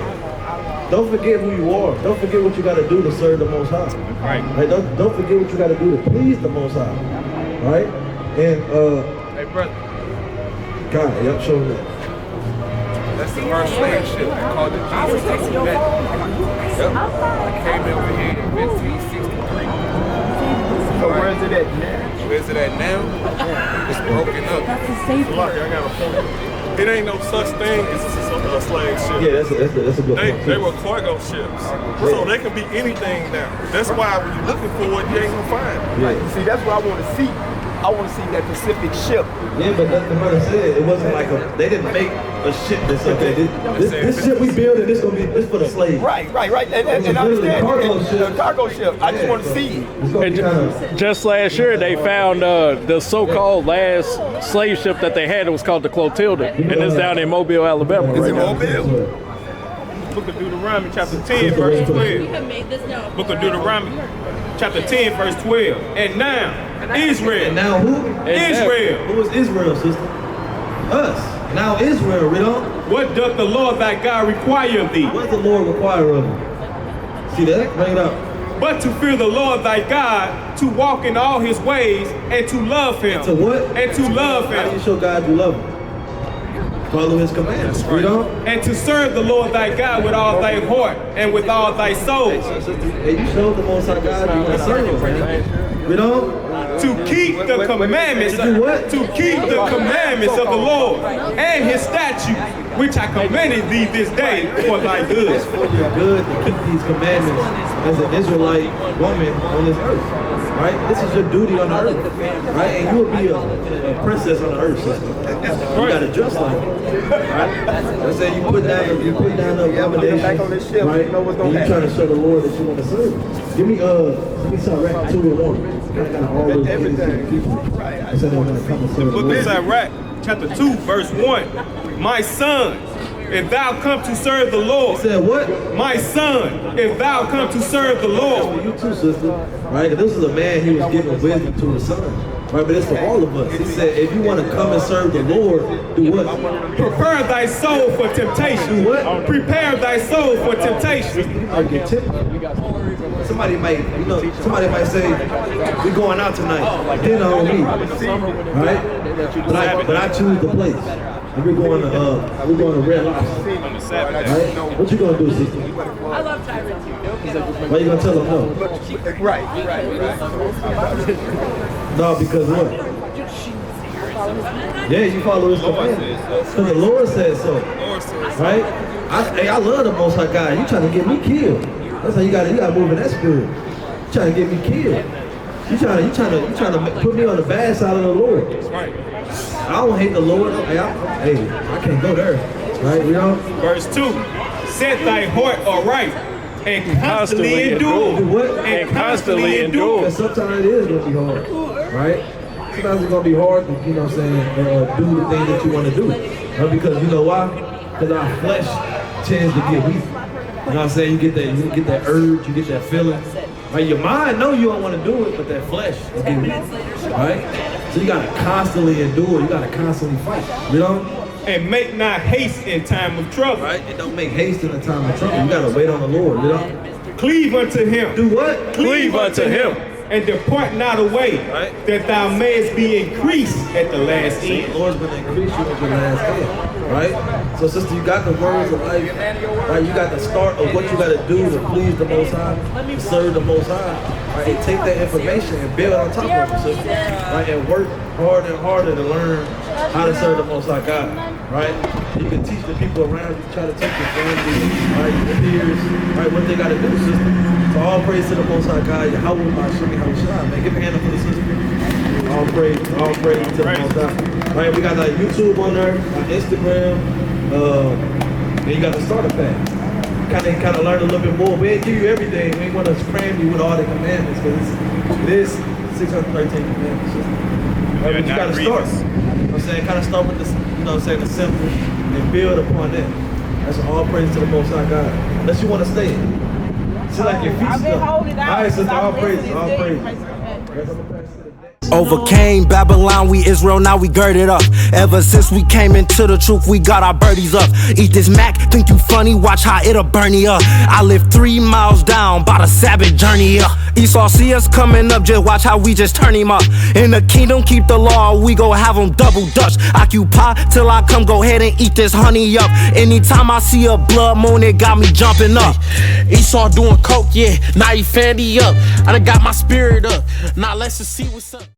S2: Don't forget who you are. Don't forget what you got to do to serve the Most High.
S8: Right.
S2: Don't forget what you got to do to please the Most High. Right? And
S1: Hey, brother.
S2: God, yep, show me.
S1: That's the first slave ship. They called it Jesus the vet. Yep. I came over here in 1563.
S12: So where is it at now?
S1: Where's it at now? It's broken up.
S10: It ain't no such thing as a slave ship.
S2: Yeah, that's a good point.
S10: They were cargo ships. So they can be anything now. That's why when you're looking for it, you ain't gonna find it.
S2: Yeah.
S12: See, that's what I want to see. I want to see that Pacific ship.
S2: Yeah, but the mother said it wasn't like they didn't make a ship that's okay. This ship we build and this for the slaves.
S12: Right. And I understand. The cargo ship. I just want to see it.
S4: Just last year, they found the so-called last slave ship that they had. It was called the Clotilda, and it's down in Mobile, Alabama.
S12: It's in Mobile.
S8: Book of Deuteronomy chapter 10, verse 12. Book of Deuteronomy chapter 10, verse 12. And now, Israel.
S2: And now who?
S8: Israel.
S2: Who is Israel, sister? Us. Now Israel, read on.
S8: What doth the Lord thy God require of thee?
S2: What does the Lord require of you? See that? Bring it up.
S8: But to fear the Lord thy God, to walk in all his ways, and to love him.
S2: To what?
S8: And to love
S2: How do you
S8: him.
S2: show God you love him? Follow his commands. Read on.
S8: And to serve the Lord thy God with all thy heart and with all thy soul.
S2: Hey, you showed the Most High God you want to serve him, man. Read on.
S8: To keep the commandments.
S2: To do what?
S8: To keep the commandments of the Lord and his statutes, which I commanded thee this day for thy good.
S2: It's for your good to keep these commandments as an Israelite woman on this earth. Right? This is your duty on the earth. Right? And you will be a princess on the earth, sister. You gotta dress like it. Right? Let's say you put down the abomination. Right? And you trying to show the Lord that you want to serve. Give me Sirach 2 and 1. I got all those people. I said they want to come and serve the
S8: Book
S2: Lord.
S8: of Sirach, chapter 2, verse 1. My son, if thou come to serve the Lord.
S2: He said what?
S8: My son, if thou come to serve the Lord.
S2: You too, sister. Right? This is a man, he was giving wisdom to his son. Right? But it's for all of us. He said, if you want to come and serve the Lord, do what?
S8: Prepare thy soul for temptation.
S2: Do what?
S8: Prepare thy soul for temptation.
S2: You might get tempted. Somebody might say, we're going out tonight. Dinner on me. Right? But I choose the place. And we're going to Red Lobster.
S8: On the Sabbath.
S2: Right? What you gonna do, sister?
S9: I love Tyrant too.
S2: Why you gonna tell them no?
S7: Right.
S2: No, because what? Yeah, you follow his commandments. Because the Lord said so. Right? I love the Most High God. You trying to get me killed. That's how you gotta move in that spirit. You trying to get me killed. You trying to put me on the bad side of the Lord.
S8: That's right.
S2: I don't hate the Lord. I can't go there. Right? You know?
S8: Verse 2. Set thy heart aright and constantly endure.
S2: What?
S8: And constantly endure.
S2: Because sometimes it is gonna be hard. Right? Sometimes it's gonna be hard to, you know what I'm saying, do the thing that you want to do. Because you know why? Because our flesh tends to get weak. You know what I'm saying? You get that urge, you get that feeling. Right? Your mind know you don't want to do it, but that flesh is getting weak. Right? So you gotta constantly endure, you gotta constantly fight. You know?
S8: And make not haste in time of trouble.
S2: Right? And don't make haste in the time of trouble. You gotta wait on the Lord, you know?
S8: Cleave unto him.
S2: Do what?
S8: Cleave unto him. And depart not away, that thou mayest be increased at the last end.
S2: The Lord's going to increase you at the last end, right? So sister, you got the words of life, right? You got the start of what you got to do to please the Most High, to serve the Most High, right? And take that information and build on top of it, sister, right? And work harder and harder to learn how to serve the Most High God, right? You can teach the people around you, try to teach your family, right? Your peers, right? What they got to do, sister. So all praise to the Most High God, Yahweh, man. Give a hand up for the sister. All praise to the Most High. Right, we got our YouTube on there, our Instagram, then you got the starter pack. Kind of learn a little bit more. We ain't give you everything. We ain't want to cram you with all the commandments because it is 613 commandments. Right, but you got to start. You know what I'm saying? Kind of start with the, you know what I'm saying, the simple and build upon that. That's all praise to the Most High God. Unless you want to stay. See, like your feet stuff. All right, sister, all praise, all praise.
S14: Overcame Babylon, we Israel, now we girded up. Ever since we came into the truth, we got our birdies up. Eat this Mac, think you funny, watch how it'll burn you up. I live 3 miles down, bout a Sabbath journey up. Esau see us coming up, just watch how we just turn him up. In the kingdom, keep the law, we gon' have him double dutch. Occupy till I come, go ahead and eat this honey up. Anytime I see a blood moon, it got me jumping up. Esau doing coke, yeah, now he fanny up. I done got my spirit up, now let's just see what's up.